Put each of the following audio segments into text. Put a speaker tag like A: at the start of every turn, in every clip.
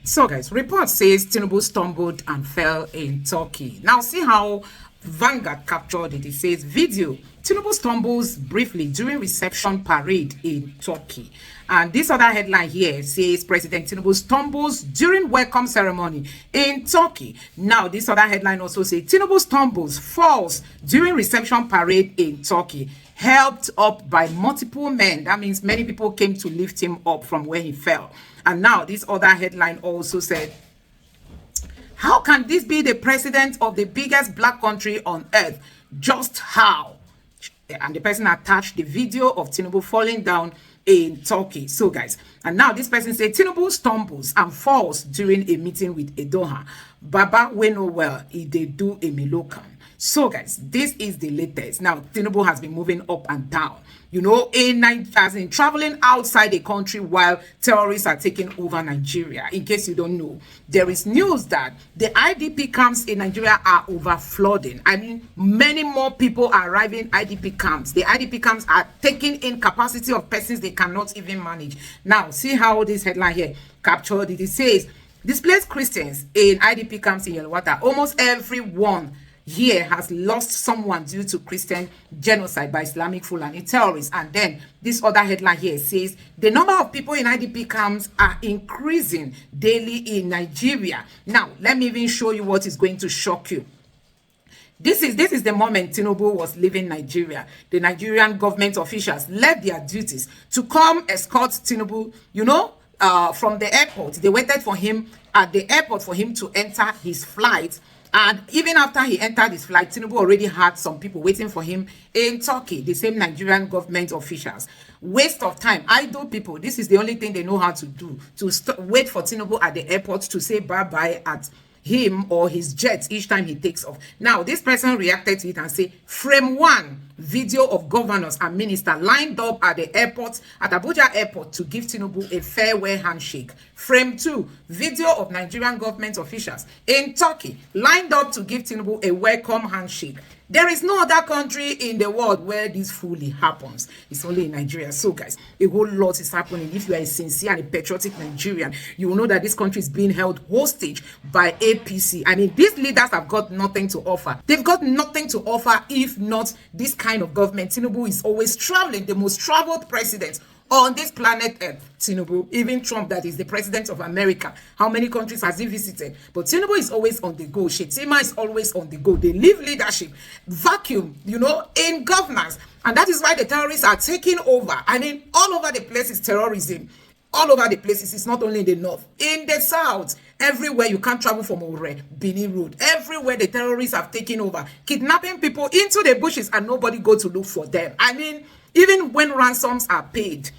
A: So, guys, report says Tinubu stumbled and fell in Turkey. Now, see how Vanguard captured it. It says, video, Tinubu stumbles briefly during reception parade in Turkey. And this other headline here says, President Tinubu stumbles during welcome ceremony in Turkey. Now, this other headline also says, Tinubu stumbles, falls during reception parade in Turkey. Helped up by multiple men. That means many people came to lift him up from where he fell. And now this other headline also said, how can this be the president of the biggest black country on earth? Just how? And the person attached the video of Tinubu falling down in Turkey. So, guys, and now this person said Tinubu stumbles and falls during a meeting with Edoha. Baba we know well, he dey do a Milokan. So, guys, this is the latest. Now, Tinubu has been moving up and down, you know, as in traveling outside the country while terrorists are taking over Nigeria. In case you don't know, there is news that the IDP camps in Nigeria are overflooding. I mean, many more people are arriving IDP camps. The IDP camps are taking in capacity of persons they cannot even manage. Now, see how this headline here captured it. It says, displaced Christians in IDP camps in Yelwata. Almost everyone here has lost someone due to Christian genocide by Islamic Fulani terrorists. And then this other headline here says the number of people in IDP camps are increasing daily in Nigeria. Now, let me even show you what is going to shock you. This is the moment Tinubu was leaving Nigeria. The Nigerian government officials left their duties to come escort Tinubu, you know, from the airport. They waited for him at the airport for him to enter his flight. And even after he entered his flight, Tinubu already had some people waiting for him in Turkey, the same Nigerian government officials. Waste of time. Idle people. This is the only thing they know how to do, to wait for Tinubu at the airport to say bye-bye at him or his jet each time he takes off. Now, this person reacted to it and say, frame one, video of governors and ministers lined up at the airport, at Abuja airport, to give Tinubu a farewell handshake. Frame two, video of Nigerian government officials in Turkey lined up to give Tinubu a welcome handshake. There is no other country in the world where this fully happens. It's only in Nigeria. So, guys, a whole lot is happening. If you are a sincere and a patriotic Nigerian, you will know that this country is being held hostage by APC. I mean, these leaders have got nothing to offer. They've got nothing to offer if not this kind of government. Tinubu is always traveling, the most traveled president on this planet Earth. Tinubu, even Trump, that is the president of America, how many countries has he visited? But Tinubu is always on the go. Shetima is always on the go. They leave leadership vacuum, you know, in governance, and that is why the terrorists are taking over. I mean, all over the place is terrorism. All over the places. It's not only in the north, in the south, everywhere. You can't travel from Ore, Benin Road. Everywhere the terrorists have taken over, kidnapping people into the bushes, and nobody go to look for them. I mean, even when ransoms are paid,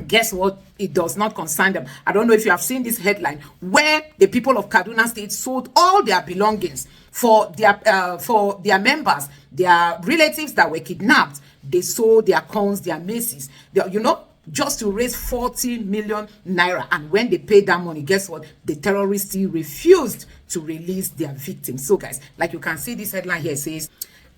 A: guess what? It does not concern them. I don't know if you have seen this headline where the people of Kaduna State sold all their belongings for their members, their relatives that were kidnapped. They sold their corns, their maces, you know, just to raise 40 million naira. And when they paid that money, guess what? The terrorists still refused to release their victims. So, guys, like you can see, this headline here says,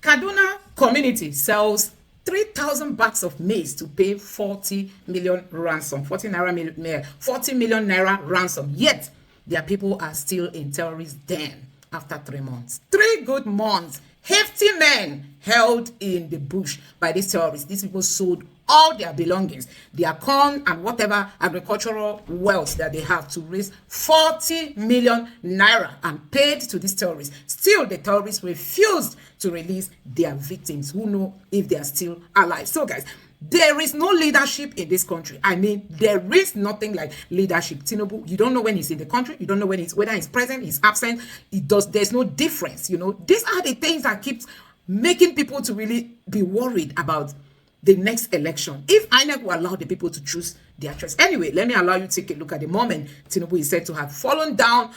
A: Kaduna community sells 3,000 bags of maize to pay 40 million ransom, 40 million naira ransom. Yet, their people are still in terrorist den after 3 months. 3 good months. Hefty men held in the bush by these terrorists. These people sold all their belongings, their corn and whatever agricultural wealth that they have, to raise 40 million naira and paid to these terrorists. Still, the terrorists refused to release their victims. Who know if they are still alive? So, guys, there is no leadership in this country. I mean, there is nothing like leadership. Tinubu, you don't know when he's in the country. You don't know whether he's present, he's absent. There's no difference, you know. These are the things that keeps making people to really be worried about the next election, if INEC will allow the people to choose their choice. Anyway, let me allow you to take a look at the moment Tinubu is said to have fallen down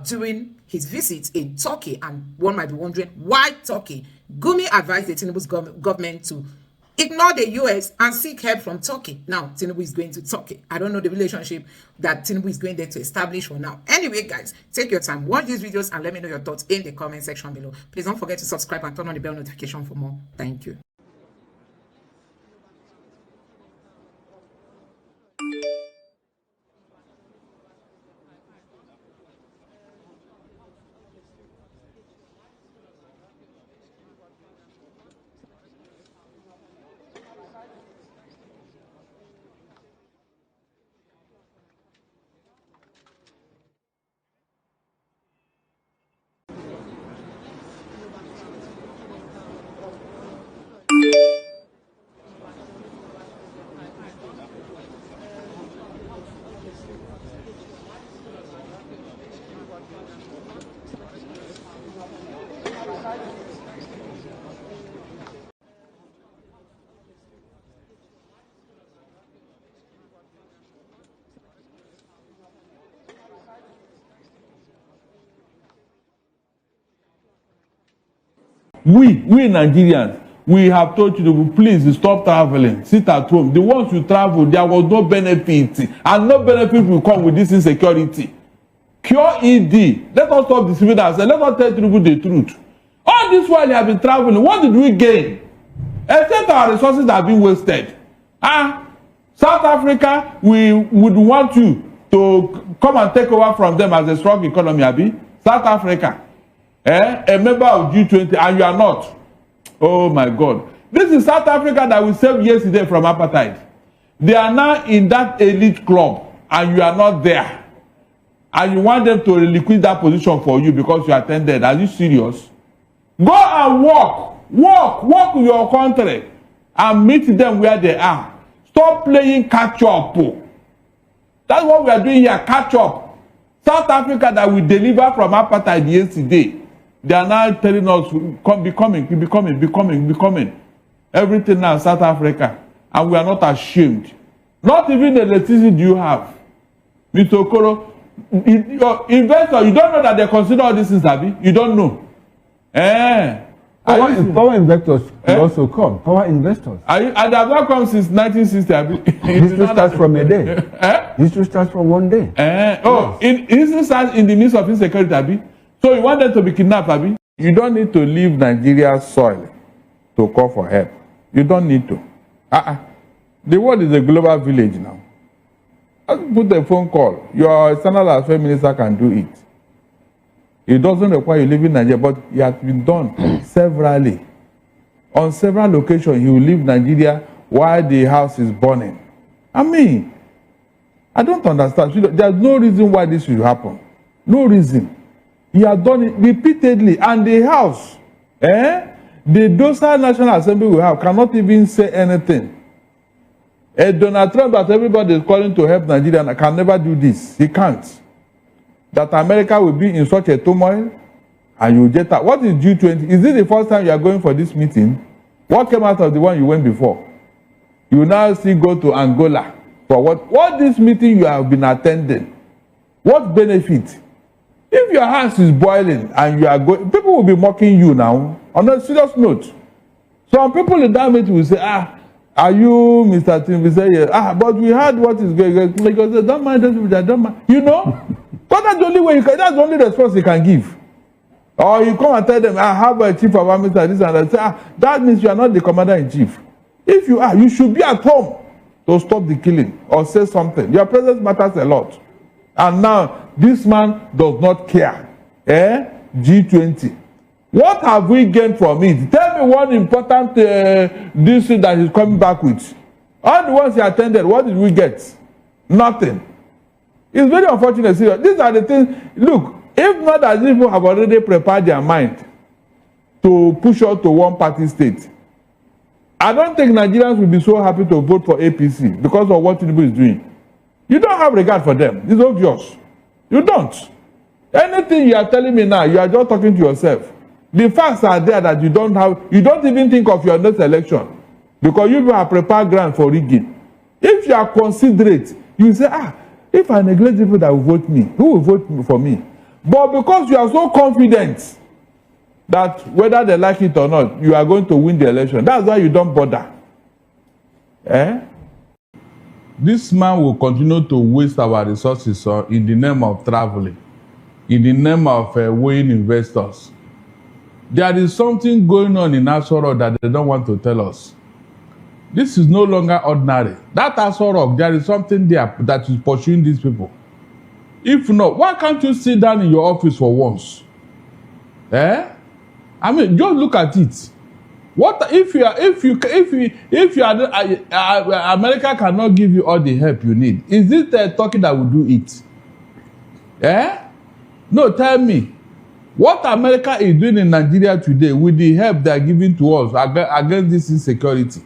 A: during his visit in Turkey. And one might be wondering, why Turkey? Gumi advised the Tinubu's government to ignore the US and seek help from Turkey. Now, Tinubu is going to Turkey. I don't know the relationship that Tinubu is going there to establish for now. Anyway, guys, take your time, watch these videos, and let me know your thoughts in the comment section below. Please don't forget to subscribe and turn on the bell notification for more. Thank you.
B: We Nigerians, we have told you, please stop traveling, sit at home. The ones who travel, there was no benefit, and no benefit will come with this insecurity. Cure ED. Let us stop deceiving ourselves. Let us tell people the truth. All this while you have been traveling, what did we gain? Except our resources have been wasted. South Africa, we would want you to come and take over from them as a strong economy, Abi. South Africa, a member of G20, and you are not. Oh my God. This is South Africa that we saved yesterday from apartheid. They are now in that elite club, and you are not there. And you want them to liquidate that position for you because you attended. Are you serious? Go and work with your country and meet them where they are. Stop playing catch up. That's what we are doing here, catch up. South Africa that we deliver from apartheid yesterday, they are now telling us, be coming. Everything now South Africa. And we are not ashamed. Not even the electricity do you have. Mr. Okoro, investor, you don't know that they consider all these things, Abi? You don't know.
C: Power investors will also come. Power investors.
B: And they have not come since 1960, Abi.
C: History starts from a day. History starts from one day.
B: History starts in the midst of insecurity, Abi. So you want them to be kidnapped, Abi? You don't need to leave Nigeria's soil to call for help. You don't need to. The world is a global village now. Just put a phone call. Your external affairs minister can do it. It doesn't require you leaving Nigeria, but it has been done severally. On several occasions, he will leave Nigeria while the house is burning. I mean, I don't understand. There's no reason why this should happen. No reason. He has done it repeatedly, and the house, the docile National Assembly we have cannot even say anything. Donald Trump, that everybody is calling to help Nigeria, can never do this. He can't. That America will be in such a turmoil, and you get that. What is G20? Is this the first time you are going for this meeting? What came out of the one you went before? You now still go to Angola for what? What this meeting you have been attending? What benefit? If your house is boiling and you are going, people will be mocking you now. On a serious note, some people in that meeting will say, are you Mr. Tinubu? Say, yeah. But we heard what is going on. Because don't mind, don't mind. You know? But that's the only way that's the only response you can give. Or you come and tell them, I have a chief of army, this and that. Say, that means you are not the commander in chief. If you are, you should be at home to stop the killing or say something. Your presence matters a lot. And now, this man does not care. G20. What have we gained from it? Tell me one important this thing that he's coming back with. All the ones he attended, what did we get? Nothing. It's very unfortunate. These are the things. Look, if not as people have already prepared their mind to push out to one party state, I don't think Nigerians will be so happy to vote for APC because of what Tinubu is doing. You don't have regard for them. It's obvious. You don't. Anything you are telling me now, you are just talking to yourself. The facts are there that you don't even think of your next election because you have prepared ground for rigging. If you are considerate, you say, if I neglect people that will vote me, who will vote for me? But because you are so confident that whether they like it or not, you are going to win the election, that's why you don't bother. This man will continue to waste our resources in the name of traveling, in the name of weighing investors. There is something going on in Asoro that they don't want to tell us. This is no longer ordinary. That Asoro, there is something there that is pursuing these people. If not, why can't you sit down in your office for once? I mean, just look at it. What if America cannot give you all the help you need? Is it Turkey that will do it? No, tell me. What America is doing in Nigeria today with the help they are giving to us against this insecurity,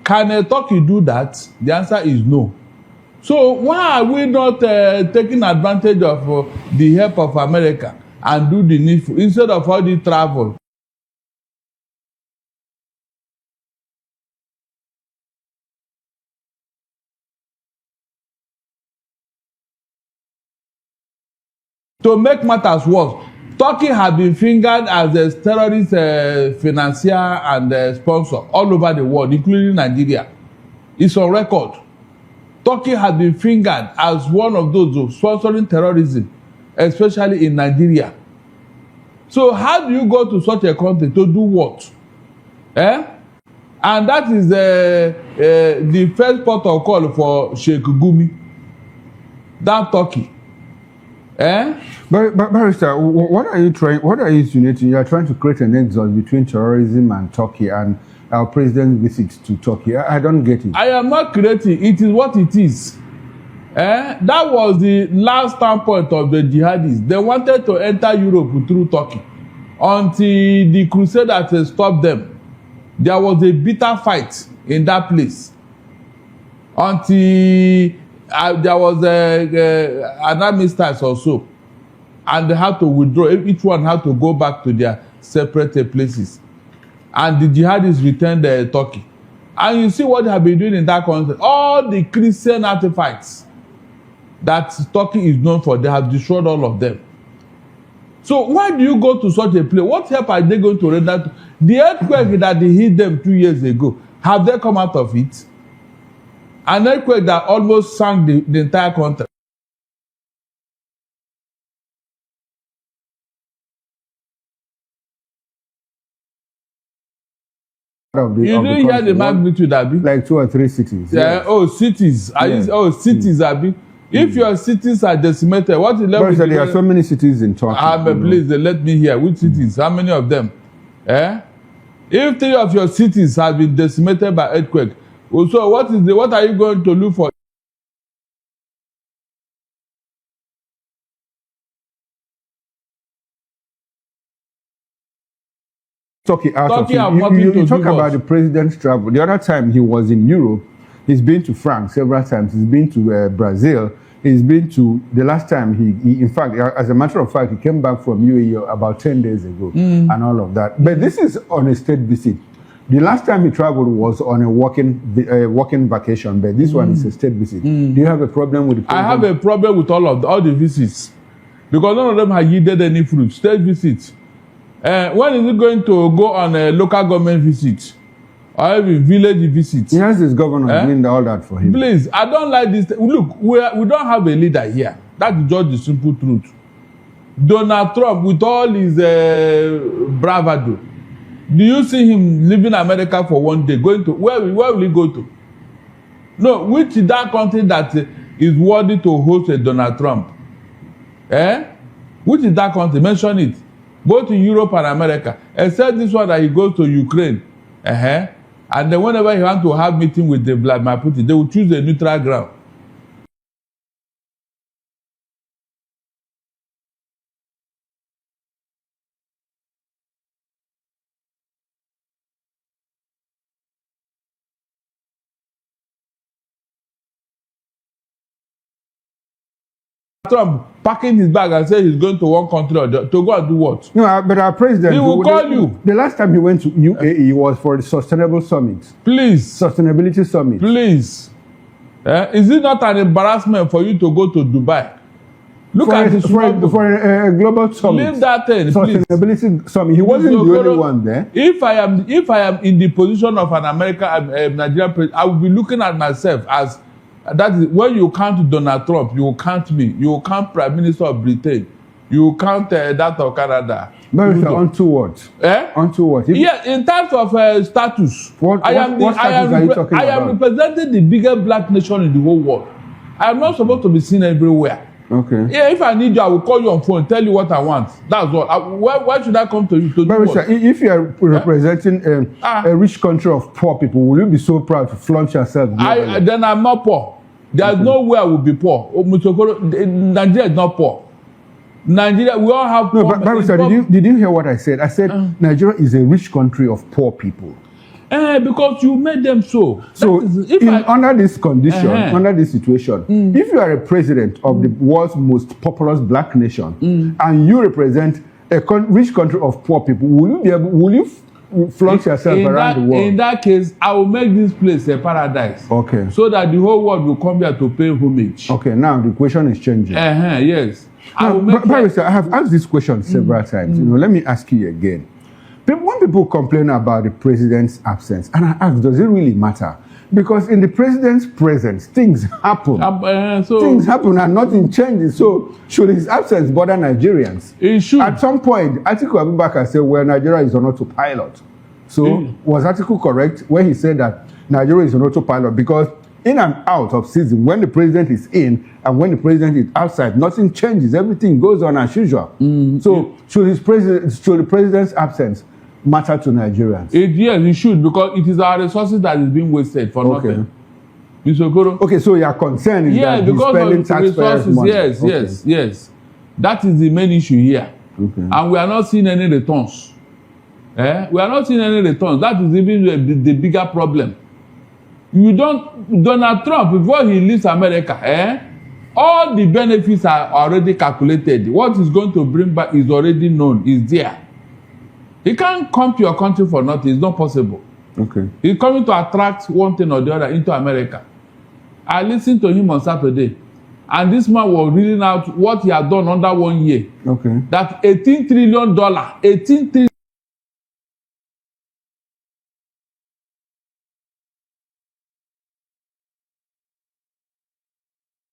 B: can Turkey do that? The answer is no. So why are we not taking advantage of the help of America and do the needful instead of all the travel? To make matters worse, Turkey has been fingered as a terrorist financier and sponsor all over the world, including Nigeria. It's on record. Turkey has been fingered as one of those sponsoring terrorism, especially in Nigeria. So how do you go to such a country to do what? And that is the first port of call for Sheikh Gumi. That Turkey.
C: But Barrister, what are you insinuating? You are trying to create an nexus between terrorism and Turkey and our president's visit to Turkey. I don't get it. I
B: am not creating. It is what it is. That was the last standpoint of the jihadists. They wanted to enter Europe through Turkey until the Crusaders stopped them. There was a bitter fight in that place until there was an armistice or so, and they had to withdraw. Each one had to go back to their separate places, and the jihadists returned Turkey. And you see what they have been doing in that country. All the Christian artifacts that Turkey is known for, they have destroyed all of them. So why do you go to such a place? What help are they going to render to? The earthquake that they hit them 2 years ago, have they come out of it? An earthquake that almost sank the entire country. You didn't hear the magnitude, Abi?
C: Like 2 or 3 cities.
B: Yeah. Yes. Cities. Cities, Abi. If your cities are decimated, what is left?
C: There are so many cities in Turkey.
B: Please, let me hear. Which cities? How many of them? If 3 of your cities have been decimated by earthquake, so what are you going to look for?
C: Turkey you talk about the president's travel. The other time he was in Europe, he's been to France several times. He's been to Brazil. He's been to, the last time he in fact, as a matter of fact, he came back from UAE about 10 days ago and all of that. But this is on a state visit. The last time he traveled was on a working vacation, but this one is a state visit. Do you have a problem with the president?
B: I have a problem with all the visits because none of them have yielded any fruit. State visits. When is he going to go on a local government visit? Or even village visits?
C: He has his governor doing all that for him.
B: Please, I don't like this. Look, we don't have a leader here. That's just the simple truth. Donald Trump, with all his bravado, do you see him leaving America for one day? Going to where will he go to? No, which is that country that is worthy to host a Donald Trump? Which is that country? Mention it. Both in Europe and America, except this one that he goes to Ukraine. And then whenever he wants to have meeting with the Vladimir Putin, they will choose a neutral ground. Trump packing his bag and say he's going to one country or to go and do what?
C: No, but our president,
B: he will call you.
C: The last time he went to UAE was for the Sustainable Summit.
B: Please.
C: Sustainability Summit.
B: Please. Is it not an embarrassment for you to go to Dubai? Look at this
C: for a global summit.
B: Leave that thing,
C: Sustainability Summit. He wasn't the only one there.
B: If I am in the position of an American Nigerian president, I will be looking at myself as that is when you count Donald Trump, you count me, you count Prime Minister of Britain, you count that of Canada.
C: But onto what? Onto what?
B: Yeah, in terms of status.
C: What status are you talking about?
B: I am representing the biggest black nation in the whole world. I am not supposed to be seen everywhere.
C: Okay.
B: Yeah, if I need you, I will call you on phone, tell you what I want. That's all. Why should I come to you to do what?
C: If you are representing a rich country of poor people, will you be so proud to flaunt yourself?
B: Then I'm not poor. There's no way I will be poor. Nigeria is not poor. Nigeria, we all have poor.
C: No, but did you hear what I said? I said Nigeria is a rich country of poor people.
B: Because you made them so.
C: So, under this condition, under this situation, if you are a president of the world's most populous black nation and you represent a rich country of poor people, will you flaunt yourself around the world?
B: In that case, I will make this place a paradise.
C: Okay.
B: So that the whole world will come here to pay homage.
C: Okay, now the question is changing.
B: Yes.
C: Barrister, I have asked this question several times. You know, let me ask you again. When people complain about the president's absence, and I ask, does it really matter? Because in the president's presence, things happen. Things happen and nothing changes. So should his absence bother Nigerians?
B: It should.
C: At some point, Atiku Abubakar said, well, Nigeria is on autopilot. So was Atiku correct when he said that Nigeria is on autopilot? Because in and out of season, when the president is in and when the president is outside, nothing changes. Everything goes on as usual. So should the president's absence matter to Nigerians?
B: Yes, it should, because it is our resources that is being wasted for nothing. Mr. Okoro?
C: Okay, so your concern is that he's spending taxpayers' money.
B: Yes. That is the main issue here. And we are not seeing any returns. We are not seeing any returns. That is even the bigger problem. Donald Trump, before he leaves America, all the benefits are already calculated. What is going to bring back is already known, is there. He can't come to your country for nothing. It's not possible. He's coming to attract one thing or the other into America. I listened to him on Saturday, and this man was reading out what he had done under 1 year. That $18 trillion, $18 trillion.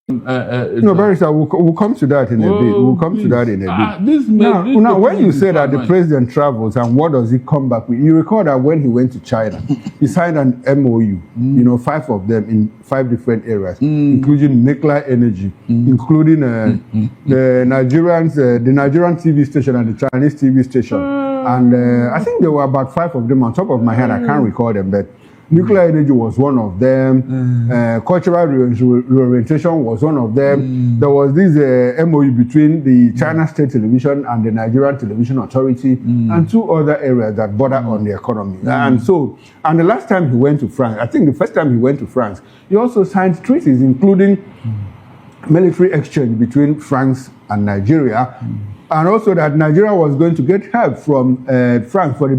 C: No, Barrister, we'll come to that in a bit. We'll come to that in a bit. Now, when you say that the president travels and what does he come back with, you recall that when he went to China, he signed an MOU, you know, 5 of them in 5 different areas, including nuclear energy, including the Nigerian TV station and the Chinese TV station. And I think there were about 5 of them on top of my head. I can't recall them, but nuclear energy was one of them. Cultural reorientation was one of them. There was this MOU between the China State Television and the Nigerian Television Authority and 2 other areas that border on the economy. And the last time he went to France, I think the first time he went to France, he also signed treaties, including military exchange between France and Nigeria. And also that Nigeria was going to get help from France for the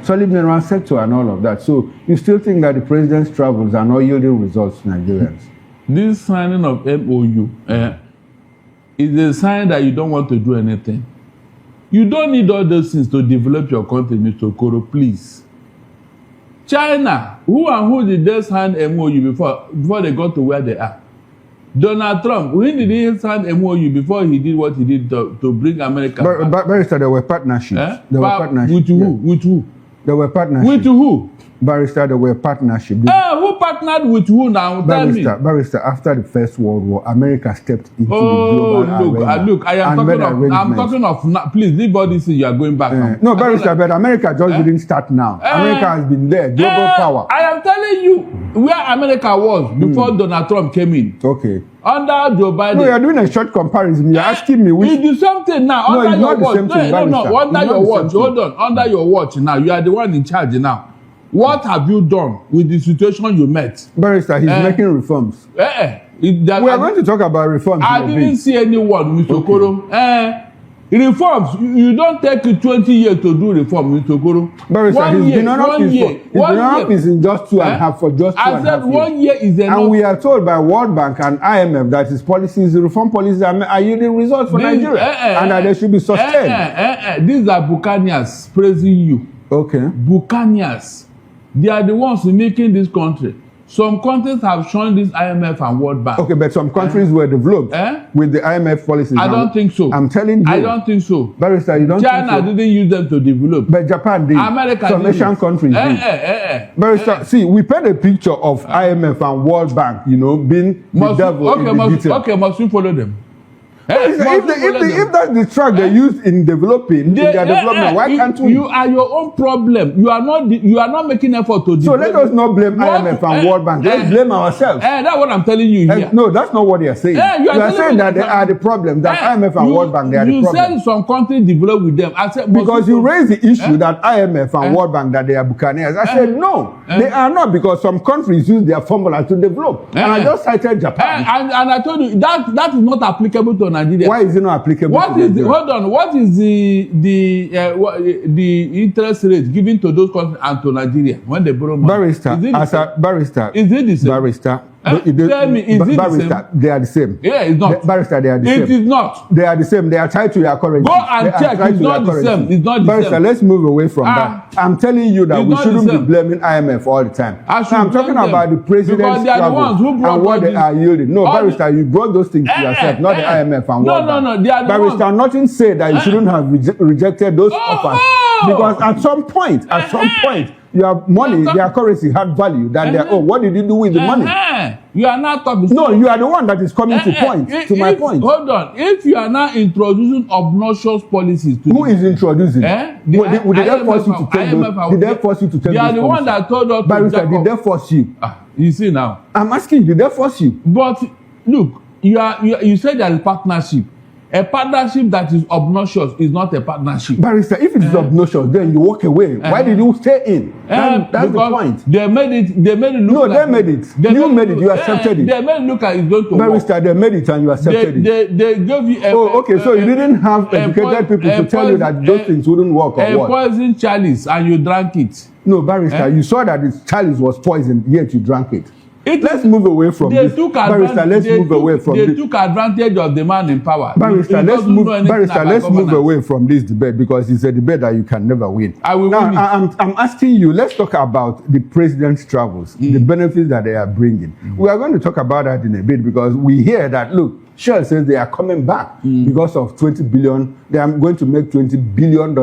C: solid mineral sector and all of that. So you still think that the president's travels are not yielding results to Nigerians?
B: This signing of MOU is a sign that you don't want to do anything. You don't need all those things to develop your country, Mr. Okoro, please. China, who did they sign MOU before they got to where they are? Donald Trump, when did he sign MOU before he did what he did to bring America?
C: Barrister, there were partnerships. There were partnerships.
B: With who? With who?
C: There were partnerships.
B: With who?
C: Barrister, there were partnerships.
B: Who partnered with who now?
C: Barrister, after the First World War, America stepped into the global arena.
B: Look, I'm talking of, please leave all this, you are going back now.
C: No, Barrister, but America just didn't start now. America has been there, global power.
B: I am telling you where America was before Donald Trump came in.
C: Okay.
B: Under Joe Biden.
C: No, you're doing a short comparison. You're asking me which.
B: You do something now.
C: No,
B: under
C: it's
B: your
C: not
B: watch.
C: the same thing,
B: No, under your watch. Hold on. Under your watch now. You are the one in charge now. What have you done with the situation you met?
C: Barrister, he's making reforms. We are going to talk about reforms.
B: I didn't see anyone, Mr. Okoro. Reforms, you don't take 20 years to do reform, Mr. Okoro.
C: Barrister, he's been on office in just 2.5 for just 2.5 years.
B: I said 1 year is enough.
C: And we are told by World Bank and IMF that his policies, reform policies are yielding results for Nigeria and that they should be sustained.
B: These are Buccaneers praising you.
C: Okay.
B: Buccaneers. They are the ones making this country. Some countries have shown this IMF and World Bank.
C: Okay, but some countries were developed with the IMF policies.
B: I don't think so.
C: I'm telling you.
B: I don't think so.
C: Barrister, you don't think so?
B: China didn't use them to develop.
C: But Japan did.
B: America
C: some
B: did.
C: Asian countries did. Barrister, see, we paint a picture of IMF and World Bank, you know, being the devil in the detail.
B: Okay, must we follow them?
C: If that's the track they use in developing, in their development, why can't we?
B: You are your own problem. You are not making effort to develop.
C: So let us not blame IMF and World Bank. Let's blame ourselves.
B: That's what I'm telling you here.
C: No, that's not what you're saying. You are saying that they are the problem. That IMF and World Bank, they are the problem.
B: You said some countries develop with them. I said
C: because you raised the issue that IMF and World Bank that they are buccaneers. I said no, they are not, because some countries use their formula to develop. And I just cited Japan.
B: And I told you that is not applicable to Nigeria.
C: Why is it not applicable?
B: What is the interest rate given to those countries and to Nigeria when they borrow money?
C: Barrister, is it the same?
A: Tell
C: me, is it barrister, the same? They are the same.
A: Yeah, it's not.
C: Barrister, they are the same.
A: It is not.
C: They are the same. They are tied to your currency.
A: Go and check. It's not the same. It's not the
C: barrister,
A: same.
C: let's move away from that. I'm telling you that we shouldn't be blaming IMF all the time. I'm talking about the president's travel and what they are yielding. No, barrister, you brought those things to yourself, not the IMF and World Bank.
A: No.
C: Barrister, nothing said that you shouldn't have rejected those offers. Because at some point, your money, their currency had value. What did you do with the money?
A: You are not talking.
C: No, you are the one that is coming to my point.
A: Hold on. If you are now introducing obnoxious policies,
C: who is introducing? Did they force you to take those? Did they force you to take those?
A: You are the one that told us.
C: Barrister, did they force you?
A: You see now.
C: I'm asking you, did they force you?
A: But look, you said there is partnership. A partnership that is obnoxious is not a partnership.
C: Barrister, if it is obnoxious, then you walk away. Why did you stay in? That's the point.
A: They made it look
C: no, they made it. You made it. You accepted it.
A: They made it look like it's going to
C: Barrister,
A: work.
C: they made it and you accepted it.
A: They gave you
C: so you didn't have educated people to tell you that those things wouldn't work or what?
A: A poison chalice and you drank it.
C: No, Barrister, you saw that the chalice was poisoned, yet you drank it. Let's move away from this. Barrister, let's move away from this.
A: They took advantage of the man in power.
C: Barrister, let's move away from this debate because it's a debate that you can never win.
A: I will win it.
C: I'm asking you, let's talk about the president's travels, the benefits that they are bringing. We are going to talk about that in a bit because we hear that, look, Shell says they are coming back because of 20 billion. They are going to make $20 billion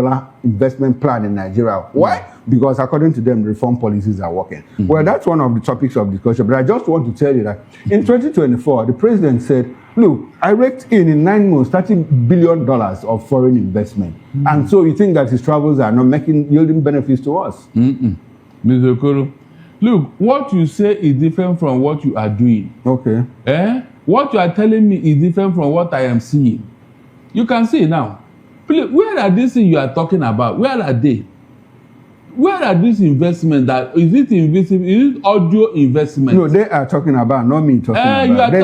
C: investment plan in Nigeria. Why? Because according to them, reform policies are working. Well, that's one of the topics of discussion. But I just want to tell you that in 2024, the president said, look, I raked in 9 months, $30 billion of foreign investment. And so you think that his travels are not yielding benefits to us?
A: Mr. Okoro, look, what you say is different from what you are doing.
C: Okay.
A: What you are telling me is different from what I am seeing. You can see now. Please, where are these things you are talking about? Where are they? Where are these investments? Is it audio investment?
C: No, they are talking about, not me talking about.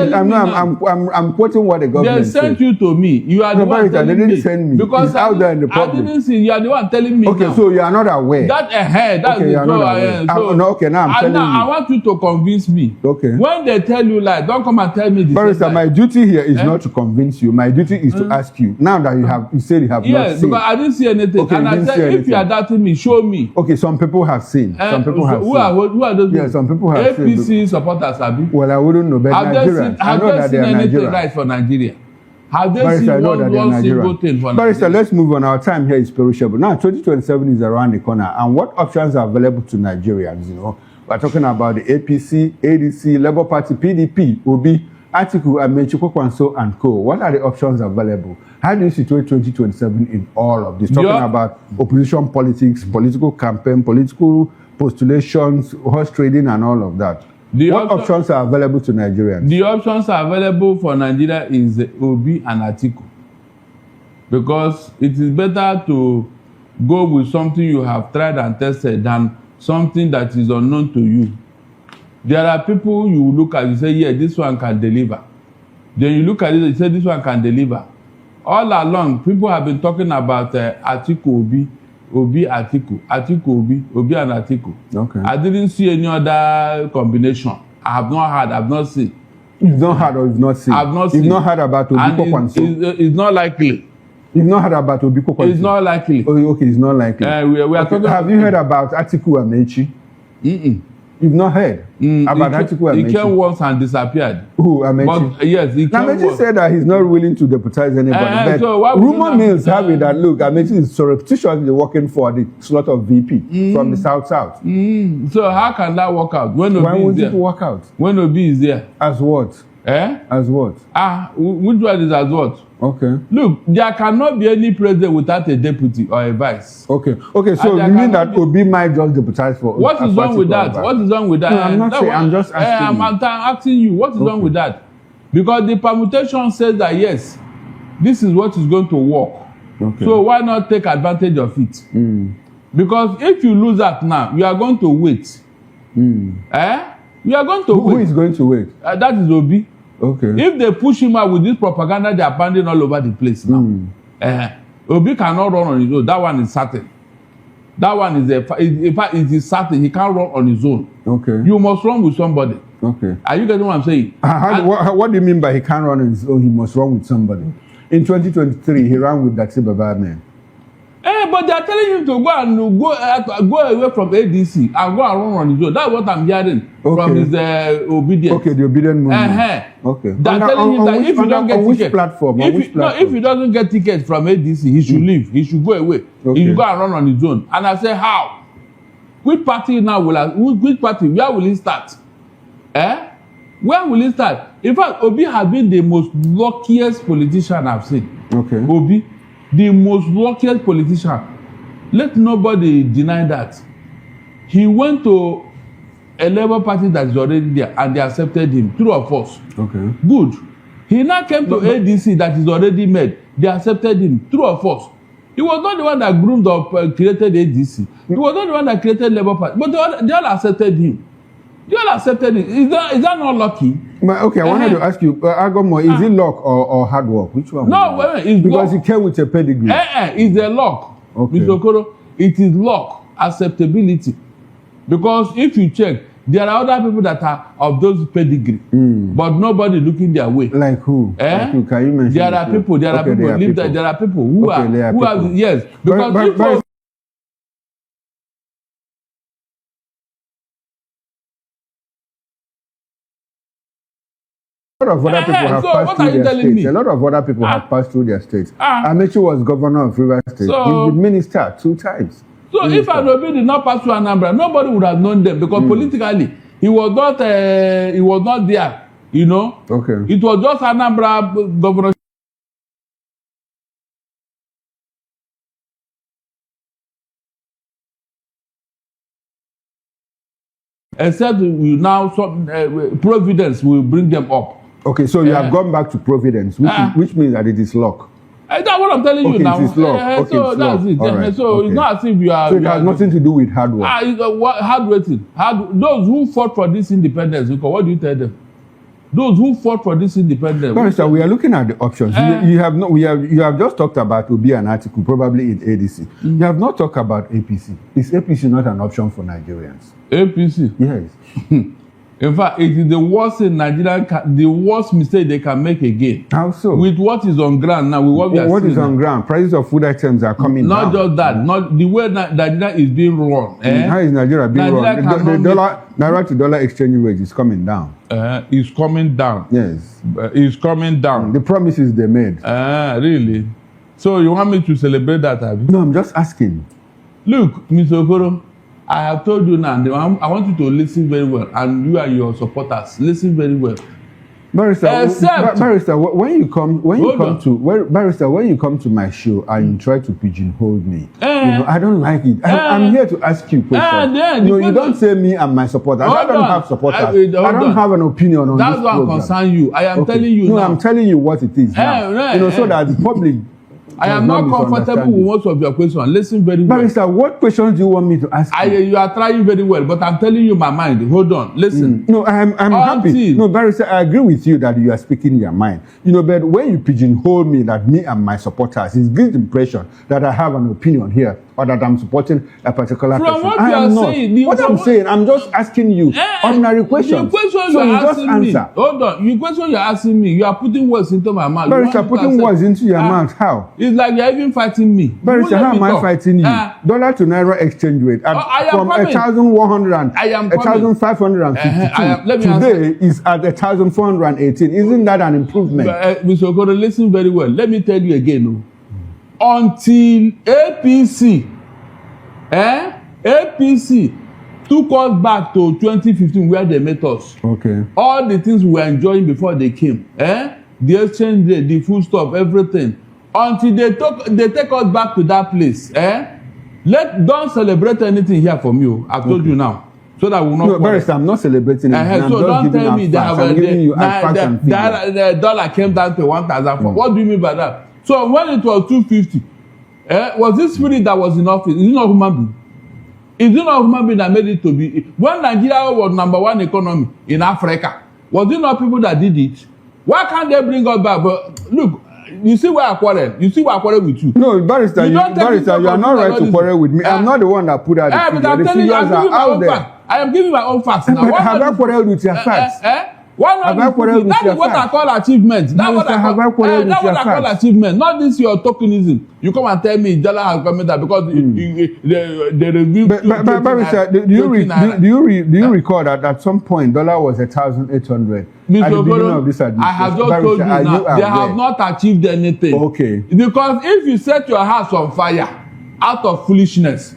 C: I'm quoting what the government
A: said. They sent you to me. You are the one telling me.
C: They didn't send me.
A: Because
C: it's out there in the public.
A: I didn't see. You are the one telling me.
C: Okay, now. So you are not aware.
A: That's the
C: okay, now I'm telling you.
A: I want you to convince me.
C: Okay.
A: When they tell you lie, don't come and tell me this.
C: Barrister, my duty here is not to convince you. My duty is to ask you. Now that you said you have not seen.
A: Yes, because I didn't see anything.
C: Okay,
A: and I said, if you are doubting me, show me.
C: Okay, some people have seen. Some people have seen.
A: Who are those?
C: Yeah, some people have
A: APC
C: seen.
A: APC supporters, Abi.
C: Well, I wouldn't know, but Nigerians. I know that they are Nigerians.
A: Right for Nigeria? Have they seen one single thing for Nigeria?
C: Barrister, let's move on. Our time here is perishable. Now, 2027 is around the corner, and what options are available to Nigerians? You know, we're talking about the APC, ADC, Labour Party, PDP, Obi, Atiku, Amechukwu, and co. What are the options available? How do you situate 2027 in all of this? Talking about opposition politics, political campaign, political postulations, horse trading, and all of that. What options are available to Nigerians?
A: The options are available for Nigeria is Obi and Atiku. Because it is better to go with something you have tried and tested than something that is unknown to you. There are people you look at, you say, yeah, this one can deliver. Then you look at it, you say, this one can deliver. All along, people have been talking about Atiku Obi, Obi Atiku, Atiku Obi, Obi and Atiku.
C: Okay.
A: I didn't see any other combination. I have not heard, I have not seen.
C: You've not heard or you've not seen?
A: I have not seen.
C: You've not heard about Obi Kokwanso?
A: It's not likely.
C: You've not heard about Obi Kokwanso?
A: It's not likely.
C: Oh, okay, it's not likely.
A: We are talking
C: have you heard about Atiku Amechi? You've not heard about Atiku Amechi?
A: He came once and disappeared.
C: Who, Amechi?
A: But, yes, he came
C: Amechi
A: once.
C: said that he's not willing to deputize anybody. But
A: so
C: rumor mills have it that, look, Amechi is surreptitiously working for the slot of VP from the South-South.
A: So how can that work out? When Obi
C: Why won't it work out?
A: When Obi is there.
C: As what? As what?
A: Which one is as what?
C: Okay.
A: Look, there cannot be any president without a deputy or a vice.
C: Okay, so you mean that Obi might just deputize for?
A: What is wrong with that? What is wrong with that?
C: No, I'm not saying, I'm just asking
A: I'm asking you, what is wrong with that? Because the permutation says that, yes, this is what is going to work. Okay. So why not take advantage of it? Because if you lose that now, you are going to wait. You are going to wait.
C: Who is going to wait?
A: That is Obi.
C: Okay.
A: If they push him out with this propaganda, they are pounding all over the place now. Obi cannot run on his own. That one is certain. That one is in fact, it is certain he can't run on his own.
C: Okay.
A: You must run with somebody.
B: Okay. Are you getting what I'm saying?
C: What do you mean by he can't run on his own? He must run with somebody. In 2023, he ran with that Baba man.
B: But they are telling him to go and go away from ADC and go and run on his own. That's what I'm hearing from his obedience.
C: Okay, the obedient movement.
B: Okay. They're telling him that if you don't get tickets,
C: platform?
B: If he doesn't get tickets from ADC, he should leave. He should go away. He should go and run on his own. And I say, how? Which party now which party? Where will he start? Where will he start? In fact, Obi has been the most luckiest politician I've seen.
C: Okay.
B: Obi, the most luckiest politician. Let nobody deny that. He went to a Labour Party that is already there and they accepted him. True or false?
C: Okay.
B: Good. He now came to ADC that is already made. They accepted him. True or false? He was not the one that groomed up, created ADC. He was not the one that created Labour Party. But they all accepted him. They all accepted it. Is that not lucky?
C: But okay, I wanted to ask you, Agomo, is it luck or hard work? Which one?
B: No, it's
C: because
B: luck.
C: He came with a pedigree.
B: It's a luck.
C: Okay.
B: Mr. Okoro, it is luck, acceptability. Because if you check, there are other people that are of those pedigree, but nobody looking their way.
C: Like who? Like who? Can you mention?
B: There are people. There are people who are yes. Because
C: but a lot of other people have passed through their states. A lot of other people have passed through their states. Amechi was governor of Rivers State. He's the minister 2 times.
B: So if Anobi did not pass through Anambra, nobody would have known them because politically he was not there. You know.
C: Okay.
B: It was just Anambra governor. Except we now Providence will bring them up.
C: Okay, so you have gone back to Providence, which means that it is luck.
B: That's what I'm telling you now.
C: It is luck.
B: So that's it. Right. So it's not as if you are.
C: So it has nothing to do with hard work.
B: Hard working. Those who fought for this independence, what do you tell them? Those who fought for this independence.
C: Barrister, we are looking at the options. You have just talked about Obi an article, probably in ADC. You have not talked about APC. Is APC not an option for Nigerians?
B: APC?
C: Yes.
B: In fact, it is the worst in Nigeria, the worst mistake they can make again.
C: How so?
B: With what is on ground now, with what we are seeing.
C: What is on ground? Prices of food items are coming down.
B: Not just that. Not the way Nigeria is being run.
C: How is Nigeria being run? The Naira to dollar exchange rate is coming down.
B: It's coming down.
C: Yes.
B: It's coming down.
C: The promises they made.
B: Really? So you want me to celebrate that, have you?
C: No, I'm just asking.
B: Look, Mr. Okoro, I have told you now, I want you to listen very well, and you and your supporters, listen very well.
C: Barrister, when you come to my show and you try to pigeonhole me, I don't like it. I'm here to ask you questions. You don't say me and my supporters. I don't have supporters. I don't have an opinion on this program.
B: That's what concerns you. I am telling you now.
C: No, I'm telling you what it is now. So that the public.
B: I am not comfortable with most of your questions. Listen very well.
C: Barrister, what questions do you want me to ask you?
B: You are trying very well, but I'm telling you my mind. Hold on. Listen.
C: No, I'm happy. No, Barrister, I agree with you that you are speaking your mind. But when you pigeonhole me that me and my supporters, it gives the impression that I have an opinion here or that I'm supporting a particular person.
B: What I am not.
C: What I'm saying, I'm just asking you ordinary questions.
B: The question
C: so
B: you
C: you just answer.
B: Me. Hold on. The question you're asking me, you are putting words into my mouth.
C: Barrister, putting words into your mouth, how?
B: It's like you're even fighting me.
C: Barrister, how am I fighting you? Dollar to Naira exchange rate from 1,100 and 1,552 today is at 1,418. Isn't that an improvement?
B: Mr. Okoro, listen very well. Let me tell you again. Until APC took us back to 2015 where they met us.
C: Okay.
B: All the things we were enjoying before they came. The exchange rate, the food stuff, everything. Until they take us back to that place. Don't celebrate anything here from you. I've told you now. So that we will not.
C: No, Barrister, I'm not celebrating it.
B: So don't tell me
C: that
B: the dollar came down to 1,000. What do you mean by that? So when it was 250, was this spirit that was in office? Is it not human being? Is it not human being that made it to be? When Nigeria was #1 economy in Africa, was it not people that did it? Why can't they bring us back? But look, you see why I quarrel. You see why I quarrel with you.
C: No, Barrister, you are not right to quarrel with me. I'm not the one that put out the figure. The figures are out there.
D: I am giving my own facts now.
C: But have I quarreled with your facts?
D: Why not?
C: Have I quarreled with
D: that
C: your
D: is what
C: facts?
D: I call achievement. That's what
C: Have I quarreled with
D: that's
C: your
D: what I call
C: facts?
D: achievement. Not this your tokenism. You come and tell me dollar has come that because they review.
C: But Barrister, do you recall that at some point dollar was 1,800 at the beginning of this administration?
D: I have just told you now. They have not achieved anything.
C: Okay.
D: Because if you set your house on fire out of foolishness,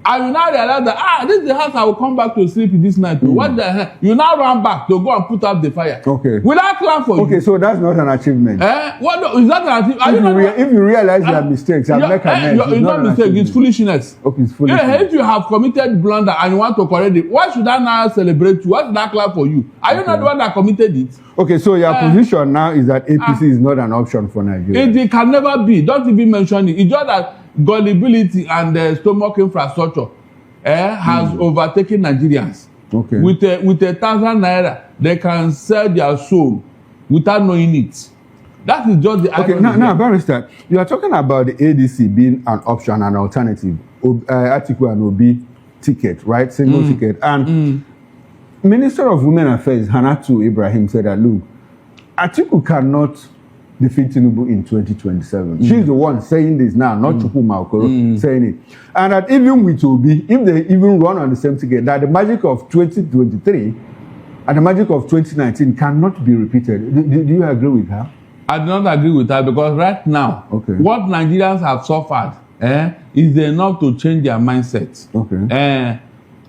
D: I will now realize that this is the house I will come back to sleep this night. What the hell? You now run back to go and put out the fire.
C: Okay.
D: Will I clap for you?
C: Okay, so that's not an achievement.
D: What is that an achievement?
C: If you realize your mistakes and make amends,
D: it's not mistake. It's foolishness.
C: Okay, it's foolishness.
D: If you have committed blunder and you want to correct it, why should I now celebrate you? Why should I clap for you? Are you not the one that committed it?
C: Okay, so your position now is that APC is not an option for Nigeria.
D: It can never be. Don't even mention it. It's just that gullibility and stomach infrastructure has overtaken Nigerians.
C: Okay.
D: With 1,000 naira, they can sell their soul without knowing it. That is just the
C: okay. Now, Barrister, you are talking about the ADC being an option, an alternative, Atiku and Obi ticket, right? Single ticket. And Minister of Women Affairs, Hannatu Ibrahim, said that, look, Atiku cannot defeat Tinubu in 2027. She's the one saying this now, not Chukwuma Okoro saying it. And that even with Obi, if they even run on the same ticket, that the magic of 2023 and the magic of 2019 cannot be repeated. Do you agree with her?
D: I do not agree with her because right now, what Nigerians have suffered is enough to change their mindset.
C: Okay.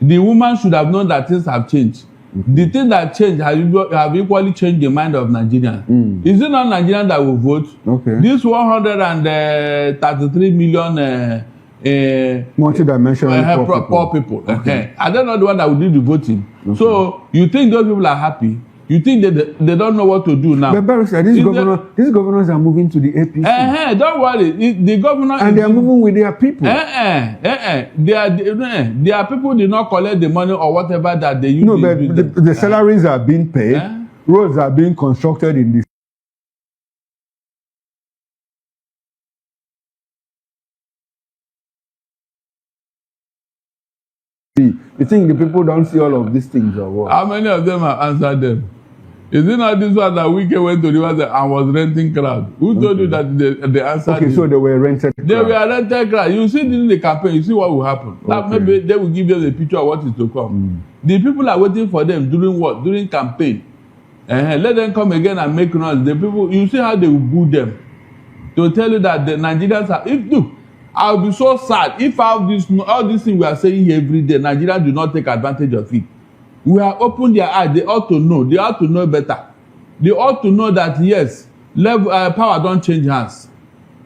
D: The woman should have known that things have changed. The thing that changed have equally changed the mind of Nigerians. Is it not Nigerians that will vote?
C: Okay.
D: This 133 million
C: multidimensional
D: poor people. I don't know the one that will do the voting. So you think those people are happy? You think they don't know what to do now?
C: But Barrister, these governors are moving to the APC.
D: Don't worry. The governor
C: and they are moving with their people.
D: Their people did not collect the money or whatever that they use.
C: No, but the salaries are being paid. Roads are being constructed in this. You think the people don't see all of these things or what?
D: How many of them have answered them? Is it not this one that Wike went to the one and was renting crowd? Who told you that they answered?
C: Okay, so they were rented crowd.
D: They were rented crowd. You see during the campaign, you see what will happen. Like maybe they will give you a picture of what is to come. The people are waiting for them during what? During campaign. Let them come again and make noise. The people, you see how they will boo them. To tell you that the Nigerians are, I'll be so sad if all these things we are saying here every day, Nigerians do not take advantage of it. We have opened their eyes. They ought to know. They ought to know better. They ought to know that yes, power don't change hands.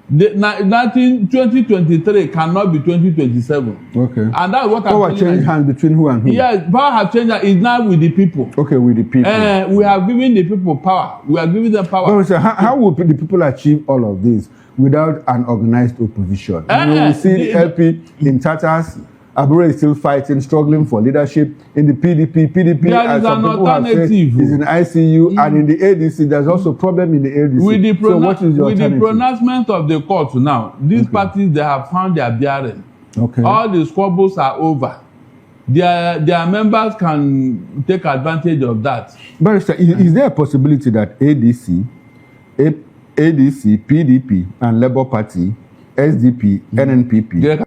D: 2023 cannot be 2027.
C: Okay.
D: And that's what
C: power change hands between who and who?
D: Yes, power have changed hands. It's now with the people.
C: Okay, with the people.
D: We have given the people power. We are giving them power.
C: But so how will the people achieve all of this without an organized opposition? We see the LP in tatters. Abure is still fighting, struggling for leadership. In the PDP, as some people have said, is in ICU. And in the ADC, there's also a problem in the ADC.
D: With the
C: alternative?
D: pronouncement of the court now, these parties, they have found their bearing.
C: Okay.
D: All the squabbles are over. Their members can take advantage of that.
C: Barrister, is there a possibility that ADC, PDP, and Labour Party, SDP, NNPP,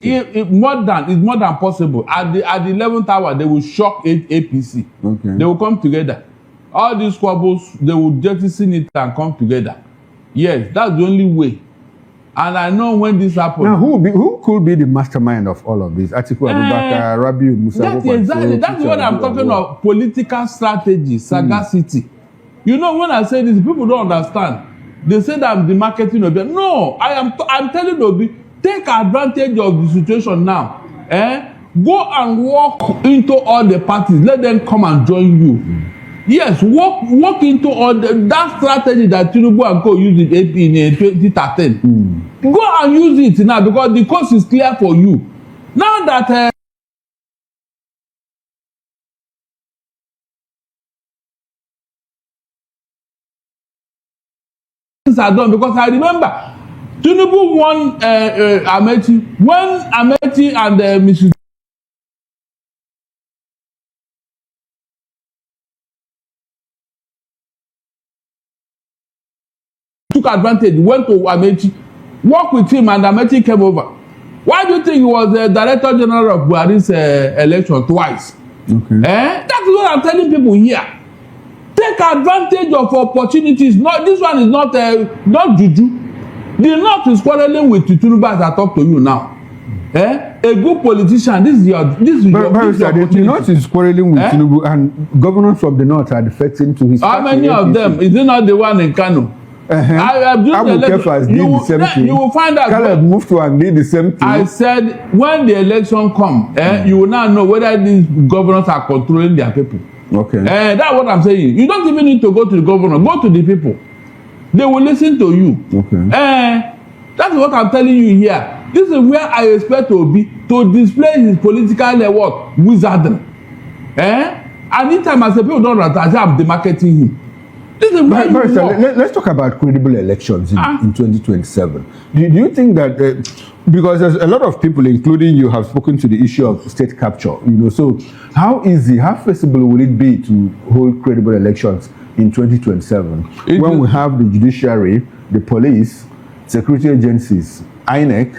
D: it's more than possible. At the 11th hour, they will shock APC.
C: Okay.
D: They will come together. All these squabbles, they will jettison it and come together. Yes, that's the only way. And I know when this happens.
C: Now, who could be the mastermind of all of this? Atiku Abubakar, Rabiu Musa.
D: That's what I'm talking about. Political strategy, sagacity. You know, when I say this, people don't understand. They say that I'm the marketing Obi. No, I'm telling Obi. Take advantage of the situation now. Go and walk into all the parties. Let them come and join you. Yes, walk into all that strategy that Tinubu and Co used in 2013. Go and use it now because the course is clear for you. Now that things are done, because I remember Tinubu won Amechi when Amechi and Mrs. took advantage, went to Amechi, worked with him, and Amechi came over. Why do you think he was the Director General of Buhari's election twice?
C: Okay.
D: That is what I'm telling people here. Take advantage of opportunities. Not this one is not juju. The North is quarreling with Tinubu as I talk to you now. A good politician. This is your opportunity.
C: The North is quarreling with Tinubu, and governors from the North are defecting to his.
D: How many of them? Is it not the one in Kanu?
C: Abu Kefas did the same thing.
D: You will find out.
C: Caleb moved to and did the same thing.
D: I said when the election come, you will now know whether these governors are controlling their people.
C: Okay.
D: That's what I'm saying. You don't even need to go to the governor. Go to the people. They will listen to you.
C: Okay.
D: That's what I'm telling you here. This is where I expect Obi to display his political wizardry. Anytime I say people don't understand, I'm demarketing him. This is where
C: let's talk about credible elections in 2027. Do you think that because there's a lot of people, including you, have spoken to the issue of state capture, so how feasible will it be to hold credible elections in 2027 when we have the judiciary, the police, security agencies, INEC,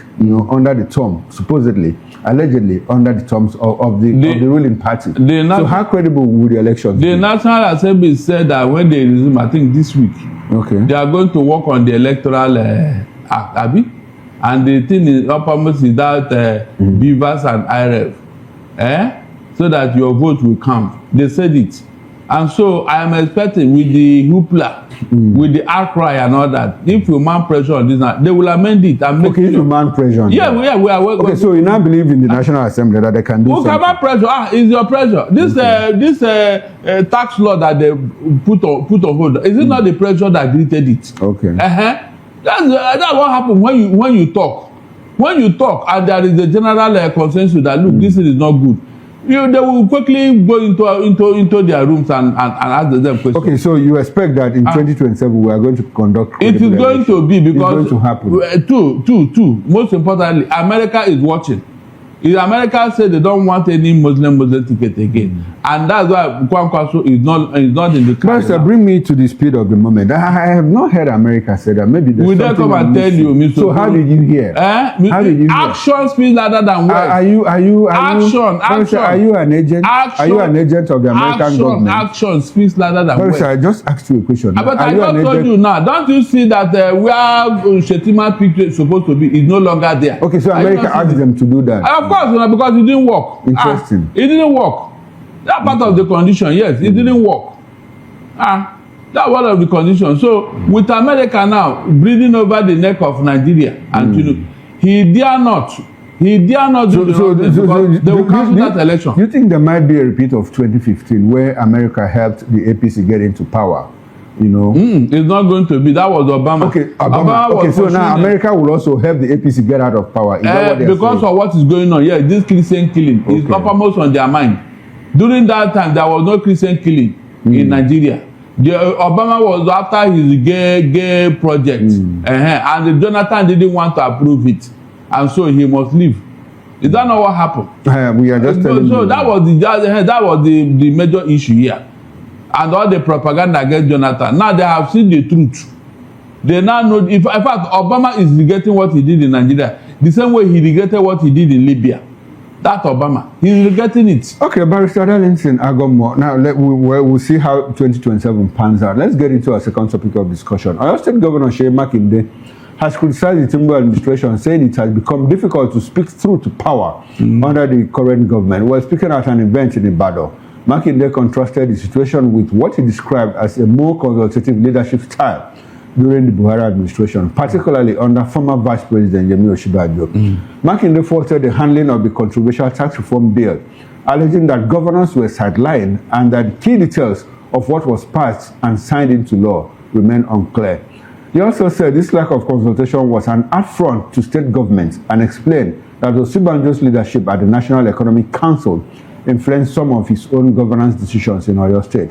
C: under the term, supposedly, allegedly, under the terms of the ruling party? So how credible will the elections be?
D: The National Assembly said that when they resume, I think this week, they are going to work on the electoral act, Abi? And the thing is, uppermost is that Beavers and IREF, so that your vote will count. They said it. And so I am expecting with the hoopla, with the outcry and all that, if you mount pressure on this, they will amend it. And make
C: if you mount pressure on
D: we are. Okay,
C: so you now believe in the National Assembly that they can do something?
D: Who pressure? It's your pressure. This tax law that they put on hold, is it not the pressure that greeted it?
C: Okay.
D: That's what happens when you talk. When you talk and there is a general consensus that look, this is not good. They will quickly go into their rooms and ask them questions.
C: Okay, so you expect that in 2027 we are going to conduct.
D: It is going to be because
C: it's going to happen.
D: Two. Most importantly, America is watching. If America said they don't want any Muslim ticket again, and that's why Kwankwaso is not in the country.
C: But bring me to the speed of the moment. I have not heard America say that. Maybe there's
D: something. Will they come and tell you, Mr.
C: So how did you hear?
D: How did you hear? Action speaks louder than words.
C: Are you
D: action?
C: Are you an agent? Are you an agent of the American government?
D: Action speaks louder than words.
C: I just asked you a question.
D: But I just told you now. Don't you see that where Shetima picture is supposed to be is no longer there?
C: Okay, so America asked them to do that.
D: Of course, because it didn't work.
C: Interesting.
D: It didn't work. That part of the condition, yes, it didn't work. That one of the conditions. So with America now breathing over the neck of Nigeria and Tinubu, he dare not do because they will cancel that election.
C: Do you think there might be a repeat of 2015 where America helped the APC get into power?
D: It's not going to be. That was Obama.
C: Okay, Obama so now America will also help the APC get out of power. Is that what
D: because saying? Of what is going on? Yes, this Christian killing is uppermost on their mind. During that time, there was no Christian killing in Nigeria. Obama was after his gay project, and Jonathan didn't want to approve it, and so he must leave. Is that not what happened?
C: We are just telling you.
D: So that was the major issue here. And all the propaganda against Jonathan. Now they have seen the truth. They now know. In fact, Obama is regretting what he did in Nigeria, the same way he regretted what he did in Libya. That Obama, he's regretting it.
C: Okay, Barrister Darlington Agommo. Now we'll see how 2027 pans out. Let's get into our second topic of discussion. Oyo State Governor Seyi Makinde has criticized the Tinubu administration, saying it has become difficult to speak through to power under the current government. While speaking at an event in Ibadan, Makinde contrasted the situation with what he described as a more consultative leadership style during the Buhari administration, particularly under former Vice President Yemi Osinbajo. Makinde faulted the handling of the controversial tax reform bill, alleging that governors were sidelined and that key details of what was passed and signed into law remain unclear. He also said this lack of consultation was an affront to state governments and explained that Osinbajo's leadership at the National Economic Council influenced some of his own governance decisions in Oyo State.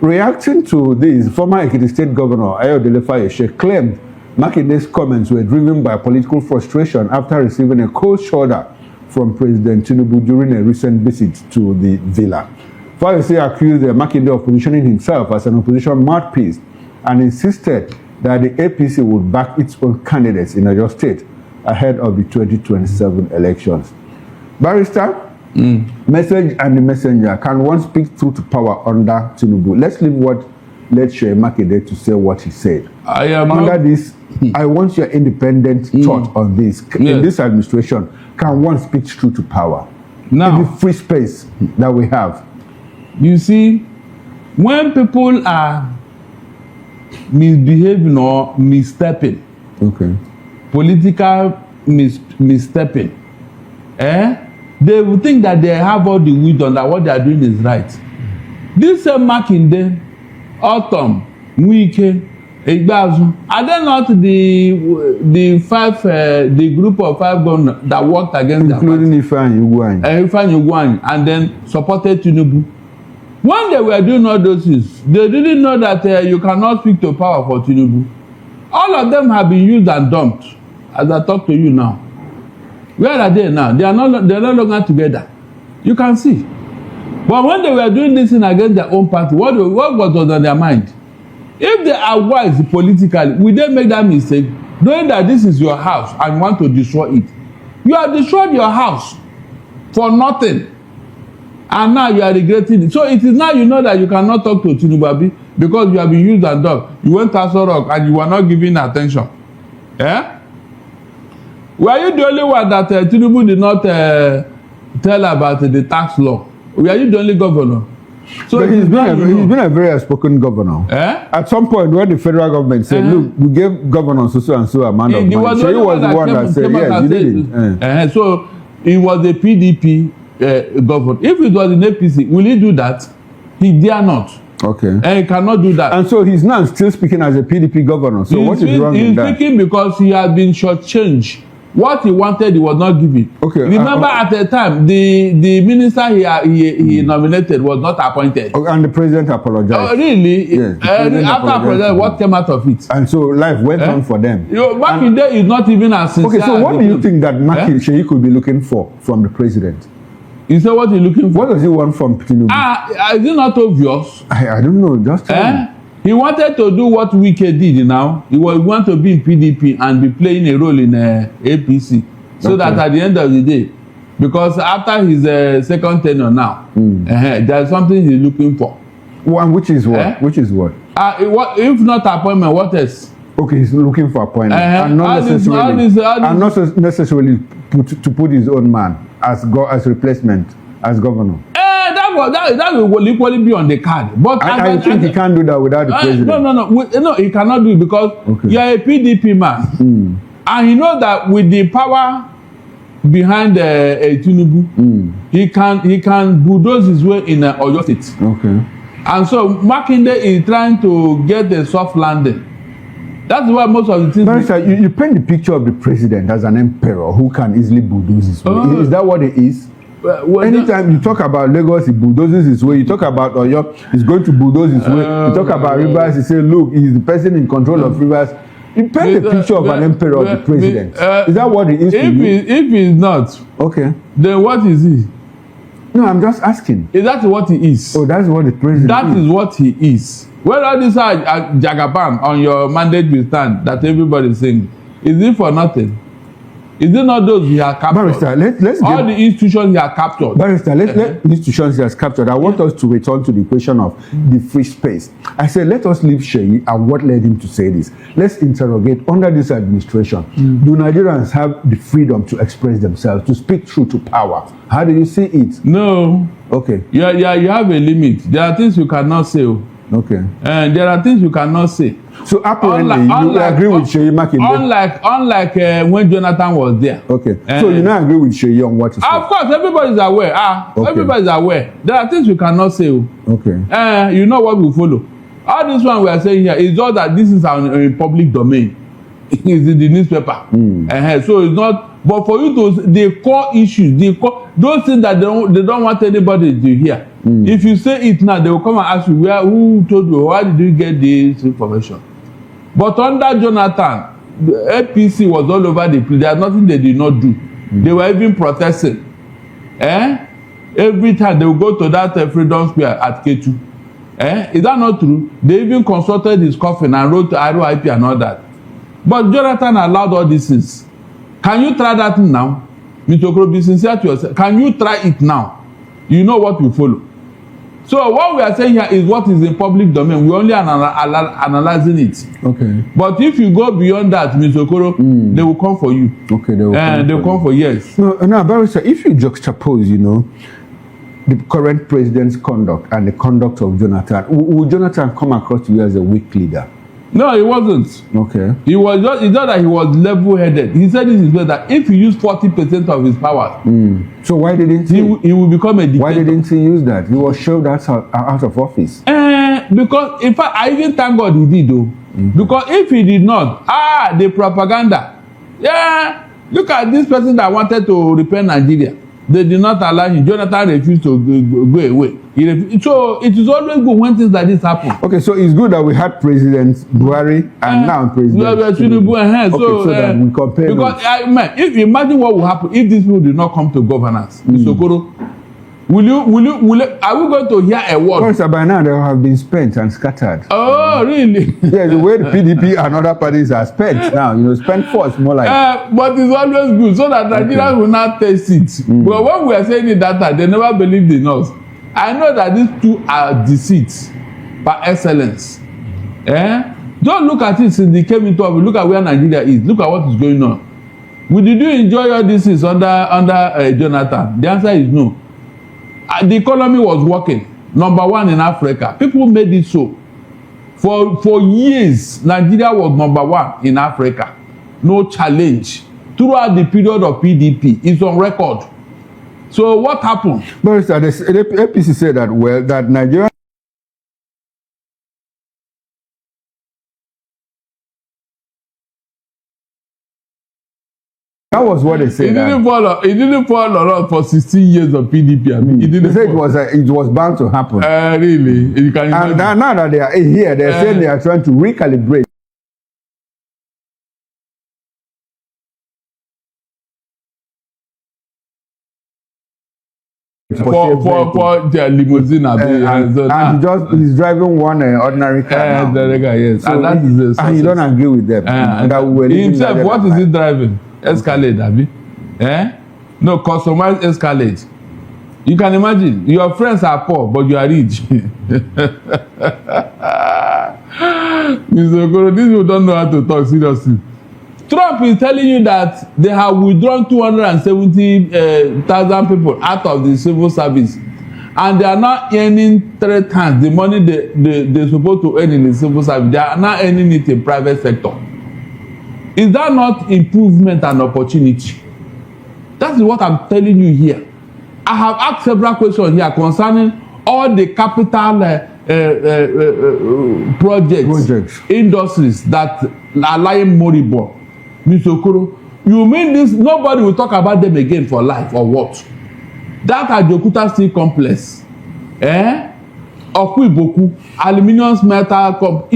C: Reacting to this, former Ekiti State Governor Ayodele Fayose claimed Makinde's comments were driven by political frustration after receiving a cold shoulder from President Tinubu during a recent visit to the villa. Fayose accused Makinde of positioning himself as an opposition mouthpiece and insisted that the APC would back its own candidates in Oyo State ahead of the 2027 elections. Barrister, message and the messenger. Can one speak truth to power under Tinubu? Let's leave what led Seyi Makinde to say what he said. This, I want your independent thought on this. Yes. In this administration, can one speak truth to power? Now, in the free space that we have.
D: You see, when people are misbehaving or misstepping, political misstepping, they will think that they have all the wisdom, that what they are doing is right. This Makinde, Autumn, Wike, Igbazu, are they not the group of 5 governors that worked against
C: including Ifeanyi
D: Ugwuanyi, and then supported Tinubu? When they were doing all those things, they didn't know that you cannot speak to power for Tinubu. All of them have been used and dumped, as I talk to you now. Where are they now? They are no longer together. You can see. But when they were doing this thing against their own party, what was on their mind? If they are wise politically, will they make that mistake, knowing that this is your house and want to destroy it? You have destroyed your house for nothing, and now you are regretting it. So it is now you know that you cannot talk to Tinubu because you have been used and done. You went to Aso Rock and you were not giving attention. Were you the only one that Tinubu did not tell about the tax law? Were you the only governor? So
C: he's been a very outspoken governor. At some point, when the federal government said, "Look, we gave governors so and so amount of money," so he was the one that said, "Yes, you did it."
D: So it was the PDP governor. If it was in APC, will he do that? He dare not.
C: Okay.
D: And he cannot do that.
C: And so he's now still speaking as a PDP governor. So what is wrong with that?
D: He's speaking because he has been shortchanged. What he wanted, he was not given.
C: Okay.
D: Remember, at the time, the minister he nominated was not appointed.
C: Okay, and the president apologized.
D: Oh, really?
C: Yes.
D: After apologizing, what came out of it?
C: And so life went on for them.
D: Back in there is not even as sincere.
C: Okay, so what do you think that Seyi could be looking for from the president?
D: You say what he's looking for?
C: What does he want from Tinubu?
D: Is it not obvious?
C: I don't know. Just tell me.
D: He wanted to do what Wike did now. He want to be in PDP and be playing a role in APC. So that at the end of the day, because after his second tenure now, there's something he's looking for.
C: One, which is what? Which is what?
D: If not appointment, what else?
C: Okay, he's looking for appointment. And not necessarily to put his own man as replacement as governor.
D: That will equally be on the card. But
C: I think he can't do that without the president.
D: No, he cannot do it because you are a PDP man. And he knows that with the power behind Tinubu, he can bulldoze his way in Oyo State.
C: Okay.
D: And so Makinde is trying to get a soft landing. That's why most of the things.
C: Barrister, you paint the picture of the president as an emperor who can easily bulldoze his way. Is that what it is? Anytime you talk about Lagos, he bulldozes his way. You talk about Oyo, he's going to bulldoze his way. You talk about Rivers, he say, look, he's the person in control of Rivers. You paint the picture of an emperor of the president. Is that what it is?
D: If he's not,
C: okay,
D: then what is he?
C: No, I'm just asking.
D: Is that what he is?
C: Oh, that's what the president
D: That is what he is. Where all these are Jagabam on your mandate will stand that everybody is saying, is it for nothing? Is it not those he has captured?
C: Barrister, let's
D: all the institutions he has captured.
C: Barrister, let institutions he has captured. I want us to return to the question of the free space. I said, let us leave Seyi and what led him to say this. Let's interrogate under this administration. Do Nigerians have the freedom to express themselves, to speak truth to power? How do you see it?
D: No.
C: Okay.
D: You have a limit. There are things you cannot say.
C: Okay.
D: And there are things you cannot say.
C: So apparently, you agree with Seyi Makinde.
D: Unlike when Jonathan was there.
C: Okay. So you don't agree with Seyi on what is.
D: Of course, everybody is aware. Okay. Everybody is aware. There are things you cannot say.
C: Okay.
D: You know what will follow. All this one we are saying here is just that this is a public domain. It's in the newspaper. So it's not But for you to the core issues, those things that they don't want anybody to hear. If you say it now, they will come and ask you, who told you? Why did you get this information? But under Jonathan, the APC was all over the place. There's nothing they did not do. They were even protesting. Every time they would go to that Freedom Square at Ketu. Is that not true? They even consulted his coffin and wrote RIP and all that. But Jonathan allowed all these things. Can you try that now? Mr. Okoro, be sincere to yourself. Can you try it now? You know what will follow. So what we are saying here is what is in public domain. We only analyzing it. Okay. But if you go beyond that, Mr. Okoro, they will come for you. Okay, they will come for yes.
C: No, Barrister, if you juxtapose, the current president's conduct and the conduct of Jonathan, would Jonathan come across to you as a weak leader?
D: No, he wasn't.
C: Okay.
D: He was just, it's not that he was level-headed. He said this is better that if he used 40% of his power,
C: so why didn't
D: he will become a dictator.
C: Why didn't he use that? He was shoved out of office.
D: Because in fact, I even thank God he did though. Because if he did not, the propaganda. Yeah, look at this person that wanted to repair Nigeria. They did not allow him. Jonathan refused to go away. So it is always good when things like this happen.
C: Okay, so it's good that we had President Buhari and now President
D: Tinubu.
C: So that we compare.
D: Because if imagine what will happen if these people did not come to governance. Mr. Okoro, are we going to hear a word?
C: Because by now they have been spent and scattered.
D: Oh, really?
C: Yeah, the way the PDP and other parties are spent now, spent first more like.
D: But it's always good so that Nigerians will not taste it. But when we are saying it that time, they never believed in us. I know that these two are deceits by excellence. Don't look at it since they came into office. Look at where Nigeria is. Look at what is going on. Did you enjoy all this is under Jonathan? The answer is no. The economy was working. Number one in Africa. People made it so. For years, Nigeria was number one in Africa. No challenge. Throughout the period of PDP, it's on record. So what happened?
C: But the APC said that Nigeria. That was what they said.
D: It didn't fall a lot for 16 years of PDP. I mean,
C: they said it was bound to happen.
D: Really? You can imagine.
C: And now that they are here, they're saying they are trying to recalibrate.
D: For their limousine,
C: and he's driving one ordinary car.
D: Yes.
C: So and you don't agree with them.
D: Himself, what is he driving? Escalade, Abi? No, customized Escalade. You can imagine your friends are poor, but you are rich. Mr. Okoro, these people don't know how to talk seriously. Trump is telling you that they have withdrawn 270,000 people out of the civil service, and they are now earning 3 times the money they're supposed to earn in the civil service. They are now earning it in private sector. Is that not improvement and opportunity? That is what I'm telling you here. I have asked several questions here concerning all the capital projects, industries that are lying moribund. Mr. Okoro, you mean this? Nobody will talk about them again for life or what? That Ajokuta Steel Complex, Okwiboku, Aluminium Metal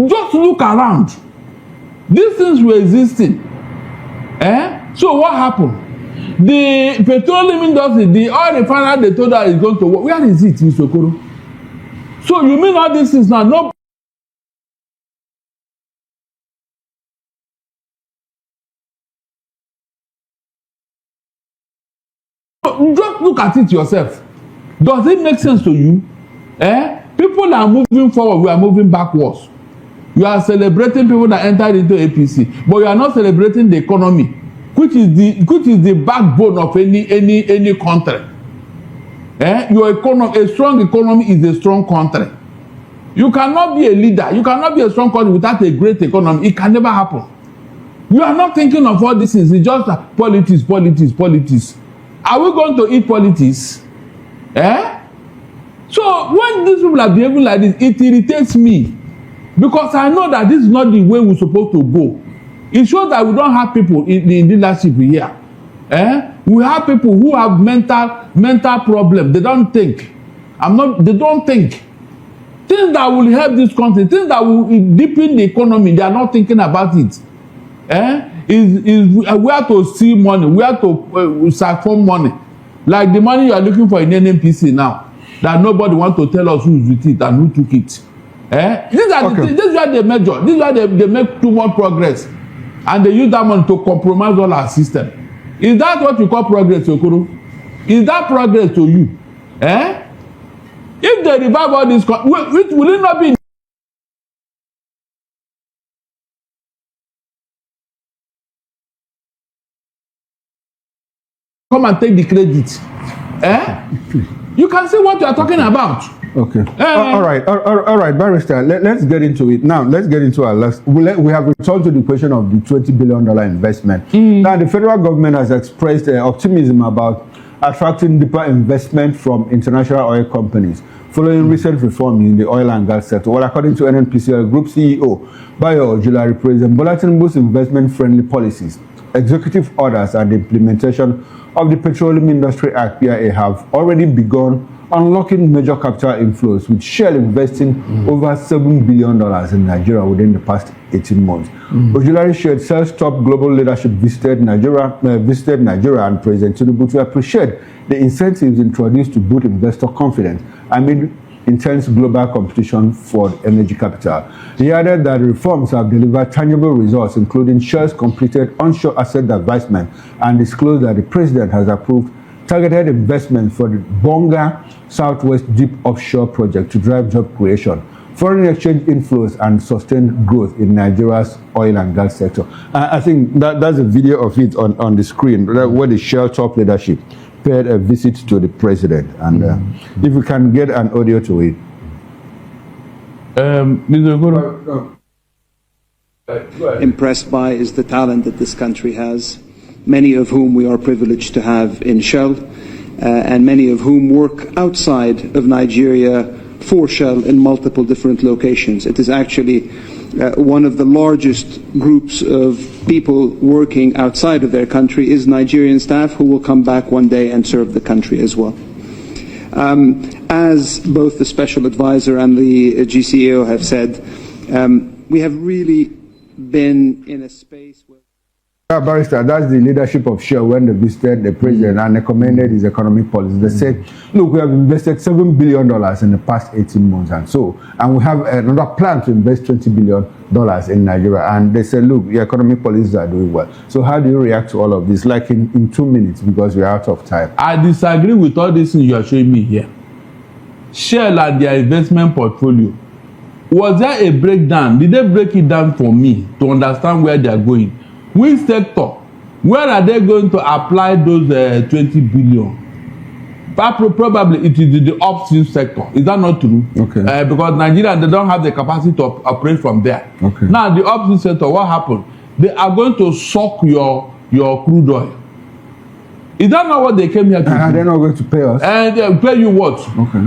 D: just look around. These things were existing. So what happened? The petroleum industry, the oil refinery they told her is going to work. Where is it, Mr. Okoro? So you mean all these things now? No. Just look at it yourself. Does it make sense to you? People are moving forward, we are moving backwards. You are celebrating people that entered into APC, but you are not celebrating the economy, which is the backbone of any country. Your economy, a strong economy is a strong country. You cannot be a leader, you cannot be a strong country without a great economy. It can never happen. You are not thinking of all these things. It's just politics. Are we going to eat politics? So when these people are behaving like this, it irritates me, because I know that this is not the way we're supposed to go. It shows that we don't have people in leadership here. We have people who have mental problems. They don't think. They don't think. Things that will help this country, things that will deepen the economy, they are not thinking about it. Is where to see money, where to siphon money. Like the money you are looking for in NNPC now, that nobody wants to tell us who is with it and who took it. These are this is where they measure. This is where they make too much progress. And they use that money to compromise all our system. Is that what you call progress, Okoro? Is that progress to you? If they revive all this, will it not be come and take the credit? You can see what you are talking about.
C: Okay. All right, Barrister. Let's get into it now. Let's get into our last. We have returned to the question of the $20 billion investment. Now, the federal government has expressed optimism about attracting deeper investment from international oil companies following recent reform in the oil and gas sector. Well, according to NNPCL Group CEO Bayo Ojulari, President Bola Tinubu's investment-friendly policies, executive orders, and the implementation of the Petroleum Industry Act (PIA) have already begun unlocking major capital inflows, with Shell investing over $7 billion in Nigeria within the past 18 months. Ojulari shared Shell's top global leadership visited Nigeria and President Tinubu to appreciate the incentives introduced to boost investor confidence amid intense global competition for energy capital. He added that reforms have delivered tangible results, including Shell's completed onshore asset divestment, and disclosed that the president has approved targeted investment for the Bonga Southwest Deep Offshore Project to drive job creation, foreign exchange inflows, and sustained growth in Nigeria's oil and gas sector. I think that's a video of it on the screen where the Shell top leadership paid a visit to the president. And if we can get an audio to it.
E: Impressed by is the talent that this country has, many of whom we are privileged to have in Shell, and many of whom work outside of Nigeria for Shell in multiple different locations. It is actually one of the largest groups of people working outside of their country is Nigerian staff who will come back one day and serve the country as well. As both the special advisor and the GCAO have said, we have really been in a space where
C: Barrister, that's the leadership of Shell when they visited the president and recommended his economic policy. They said, look, we have invested $7 billion in the past 18 months and we have another plan to invest $20 billion in Nigeria. And they said, look, your economic policies are doing well. So how do you react to all of this? Like in 2 minutes, because we're out of time.
D: I disagree with all this things you are showing me here. Shell and their investment portfolio. Was there a breakdown? Did they break it down for me to understand where they are going? Which sector? Where are they going to apply those 20 billion? Probably it is the upstream sector. Is that not true?
C: Okay.
D: Because Nigeria, they don't have the capacity to operate from there.
C: Okay.
D: Now, the upstream sector, what happened? They are going to suck your crude oil. Is that not what they came here to do?
C: They're not going to pay us.
D: And pay you what?
C: Okay.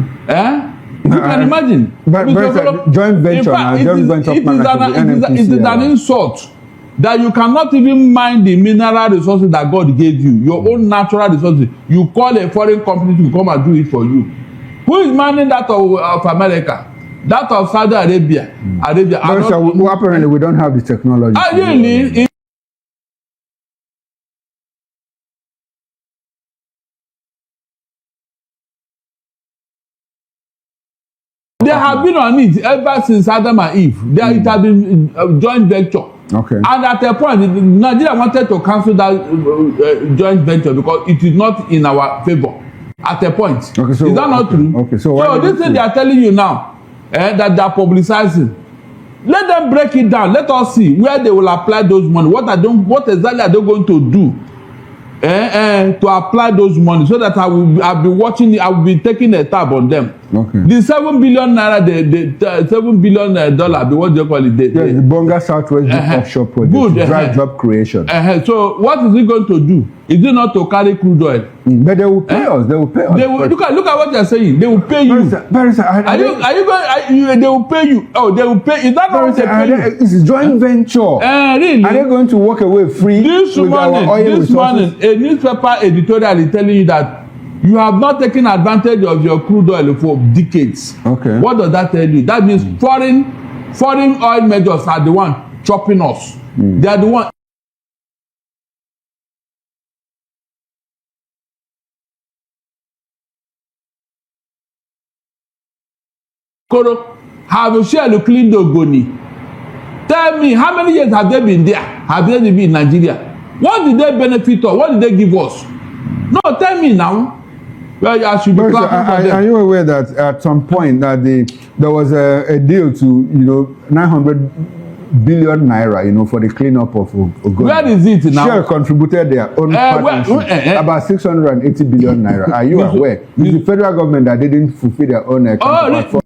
D: You can imagine.
C: But joint venture,
D: it is an insult that you cannot even mine the mineral resources that God gave you, your own natural resources. You call a foreign company to come and do it for you. Who is mining that of America? That of Saudi Arabia?
C: Apparently, we don't have the technology.
D: Really? They have been on it ever since Adam and Eve. It has been joint venture.
C: Okay.
D: And at a point, Nigeria wanted to cancel that joint venture because it is not in our favor. At a point. Okay, so, is that not true? Okay, so this thing they are telling you now, that they are publicizing, let them break it down. Let us see where they will apply those money. What exactly are they going to do to apply those money so that I'll be watching, I will be taking a tab on them.
C: Okay.
D: The 7 billion naira, the $7 billion dollar, what do you call it?
C: The Bonga Southwest offshore project.
D: Good.
C: Drive job creation.
D: So what is it going to do? Is it not to carry crude oil?
C: But they will pay us. They will pay us.
D: They will, look at what you're saying. They will pay you.
C: Barrister,
D: are you going? They will pay you. Oh, they will pay. Is that not they pay you?
C: It's a joint venture.
D: Really?
C: Are they going to walk away free?
D: This morning, a newspaper editorial is telling you that you have not taken advantage of your crude oil for decades.
C: Okay.
D: What does that tell you? That means foreign oil majors are the one chopping us. They are the one. Koro, have Shell cleaned Ogoni? Tell me, how many years have they been there? Have they been in Nigeria? What did they benefit us? What did they give us? No, tell me now. Well, I should be clapping for them.
C: Are you aware that at some point that there was a deal to 900 billion naira for the cleanup of Ogoni?
D: Where is it now?
C: Shell contributed their own partnership, about 680 billion naira. Are you aware? It's the federal government that didn't fulfill their own counterpart.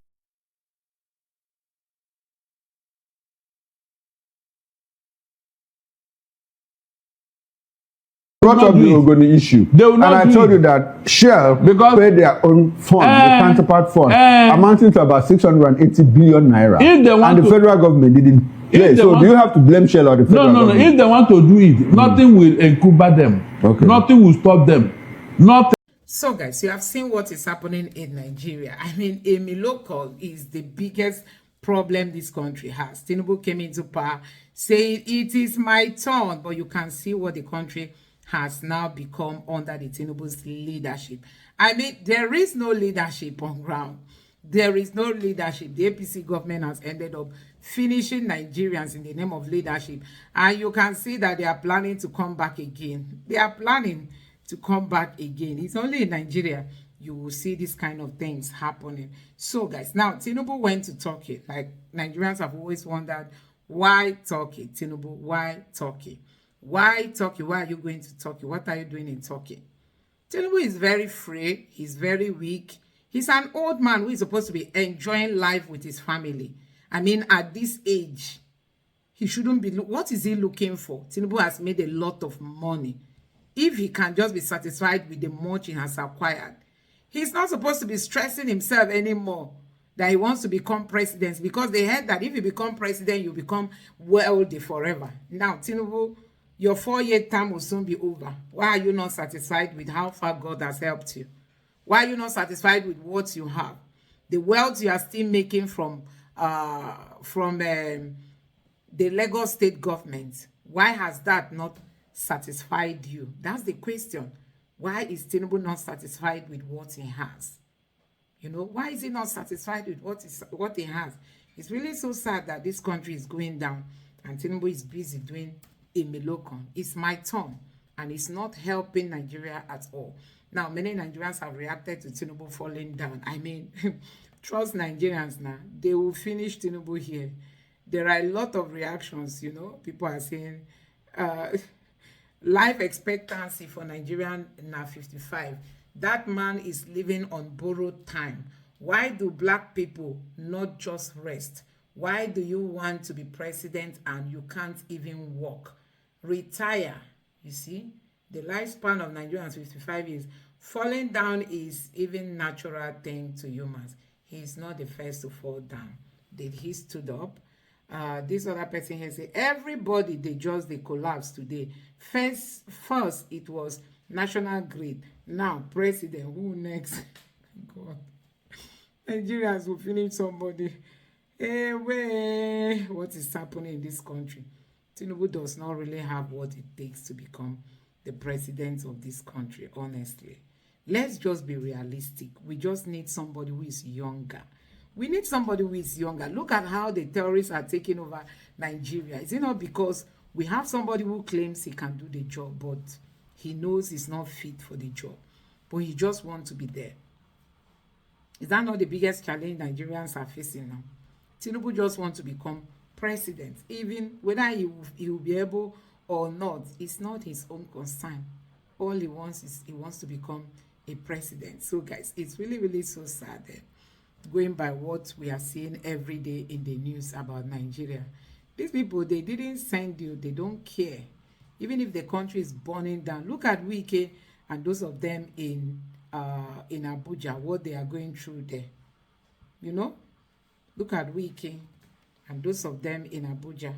C: Brought up the Ogoni issue, and I told you that Shell paid their own fund, the counterpart fund, amounting to about 680 billion naira, and the federal government didn't pay. So do you have to blame Shell or the federal government?
D: No. If they want to do it, nothing will encumber them. Okay. Nothing will stop them. Nothing.
A: So guys, you have seen what is happening in Nigeria. I mean, Amy Local is the biggest problem this country has. Tinubu came into power saying it is my turn, but you can see what the country has now become under the Tinubu's leadership. I mean, there is no leadership on ground. There is no leadership. The APC government has ended up finishing Nigerians in the name of leadership. And you can see that they are planning to come back again. They are planning to come back again. It's only in Nigeria you will see this kind of things happening. So guys, now Tinubu went to Turkey. Like, Nigerians have always wondered, why Turkey? Tinubu, why Turkey? Why Turkey? Why are you going to Turkey? What are you doing in Turkey? Tinubu is very frail. He's very weak. He's an old man who is supposed to be enjoying life with his family. I mean, at this age, he shouldn't be. What is he looking for? Tinubu has made a lot of money. If he can just be satisfied with the much he has acquired, he's not supposed to be stressing himself anymore that he wants to become president, because they heard that if you become president, you become wealthy forever. Now, Tinubu, your 4-year term will soon be over. Why are you not satisfied with how far God has helped you? Why are you not satisfied with what you have? The wealth you are still making from the Lagos state government, why has that not satisfied you? That's the question. Why is Tinubu not satisfied with what he has? Why is he not satisfied with what he has? It's really so sad that this country is going down and Tinubu is busy doing a milocon. It's my turn, and it's not helping Nigeria at all. Now, many Nigerians have reacted to Tinubu falling down. I mean, trust Nigerians now. They will finish Tinubu here. There are a lot of reactions, People are saying life expectancy for Nigerian now 55. That man is living on borrowed time. Why do black people not just rest? Why do you want to be president and you can't even walk? Retire. You see, the lifespan of Nigerians 55 years. Falling down is even natural thing to humans. He is not the first to fall down. Did he stood up? This other person here say everybody they collapse today. First it was national grid. Now president. Who next? God, Nigerians will finish somebody. Hey, what is happening in this country? Tinubu does not really have what it takes to become the president of this country, honestly. Let's just be realistic. We just need somebody who is younger. We need somebody who is younger. Look at how the terrorists are taking over Nigeria. Is it not because we have somebody who claims he can do the job, but he knows he's not fit for the job, but he just wants to be there? Is that not the biggest challenge Nigerians are facing now? Tinubu just wants to become president. Even whether he will be able or not, it's not his own concern. All he wants is he wants to become a president. So guys, it's really, really so sad. going by what we are seeing every day in the news about Nigeria. These people, they didn't send you, they don't care. Even if the country is burning down, look at Wike and those of them in Abuja, what they are going through there. You know, look at Wike and those of them in Abuja.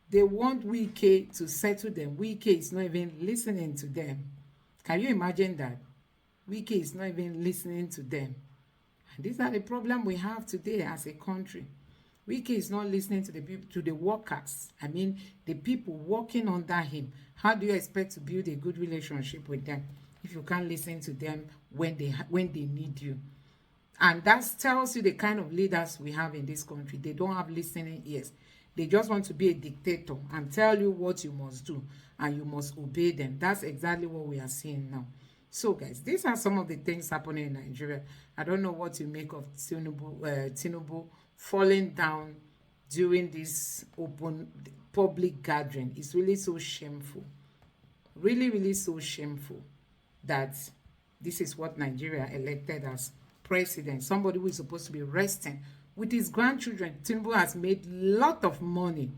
A: They want Wike to settle them. Wike is not even listening to them. Can you imagine that? Wike is not even listening to them. And these are the problem we have today as a country. Wike is not listening to the people, to the workers. I mean, the people working under him. How do you expect to build a good relationship with them if you can't listen to them when they need you? And that tells you the kind of leaders we have in this country. They don't have listening ears. They just want to be a dictator and tell you what you must do, and you must obey them. That's exactly what we are seeing now. So, guys, these are some of the things happening in Nigeria. I don't know what you make of Tinubu falling down during this open public gathering. It's really so shameful. Really, really so shameful that this is what Nigeria elected as president. Somebody who is supposed to be resting with his grandchildren. Tinubu has made a lot of money.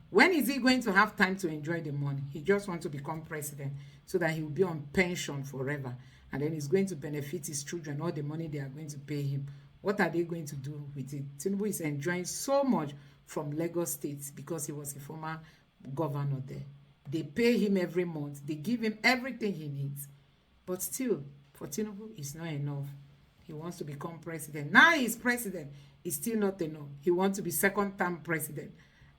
A: When is he going to have time to enjoy the money? He just wants to become president so that he will be on pension forever. And then he's going to benefit his children, all the money they are going to pay him. What are they going to do with it? Tinubu is enjoying so much from Lagos State because he was a former governor there. They pay him every month. They give him everything he needs. But still, for Tinubu, it's not enough. He wants to become president. Now he's president. It's still not enough. He wants to be second-term president.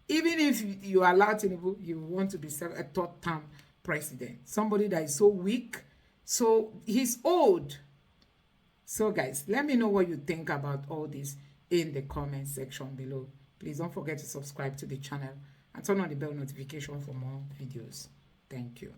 A: Even if you allow Tinubu, you want to be a third-term president. Somebody that is so weak. So he's old. So guys, let me know what you think about all this in the comment section below. Please don't forget to subscribe to the channel and turn on the bell notification for more videos. Thank you.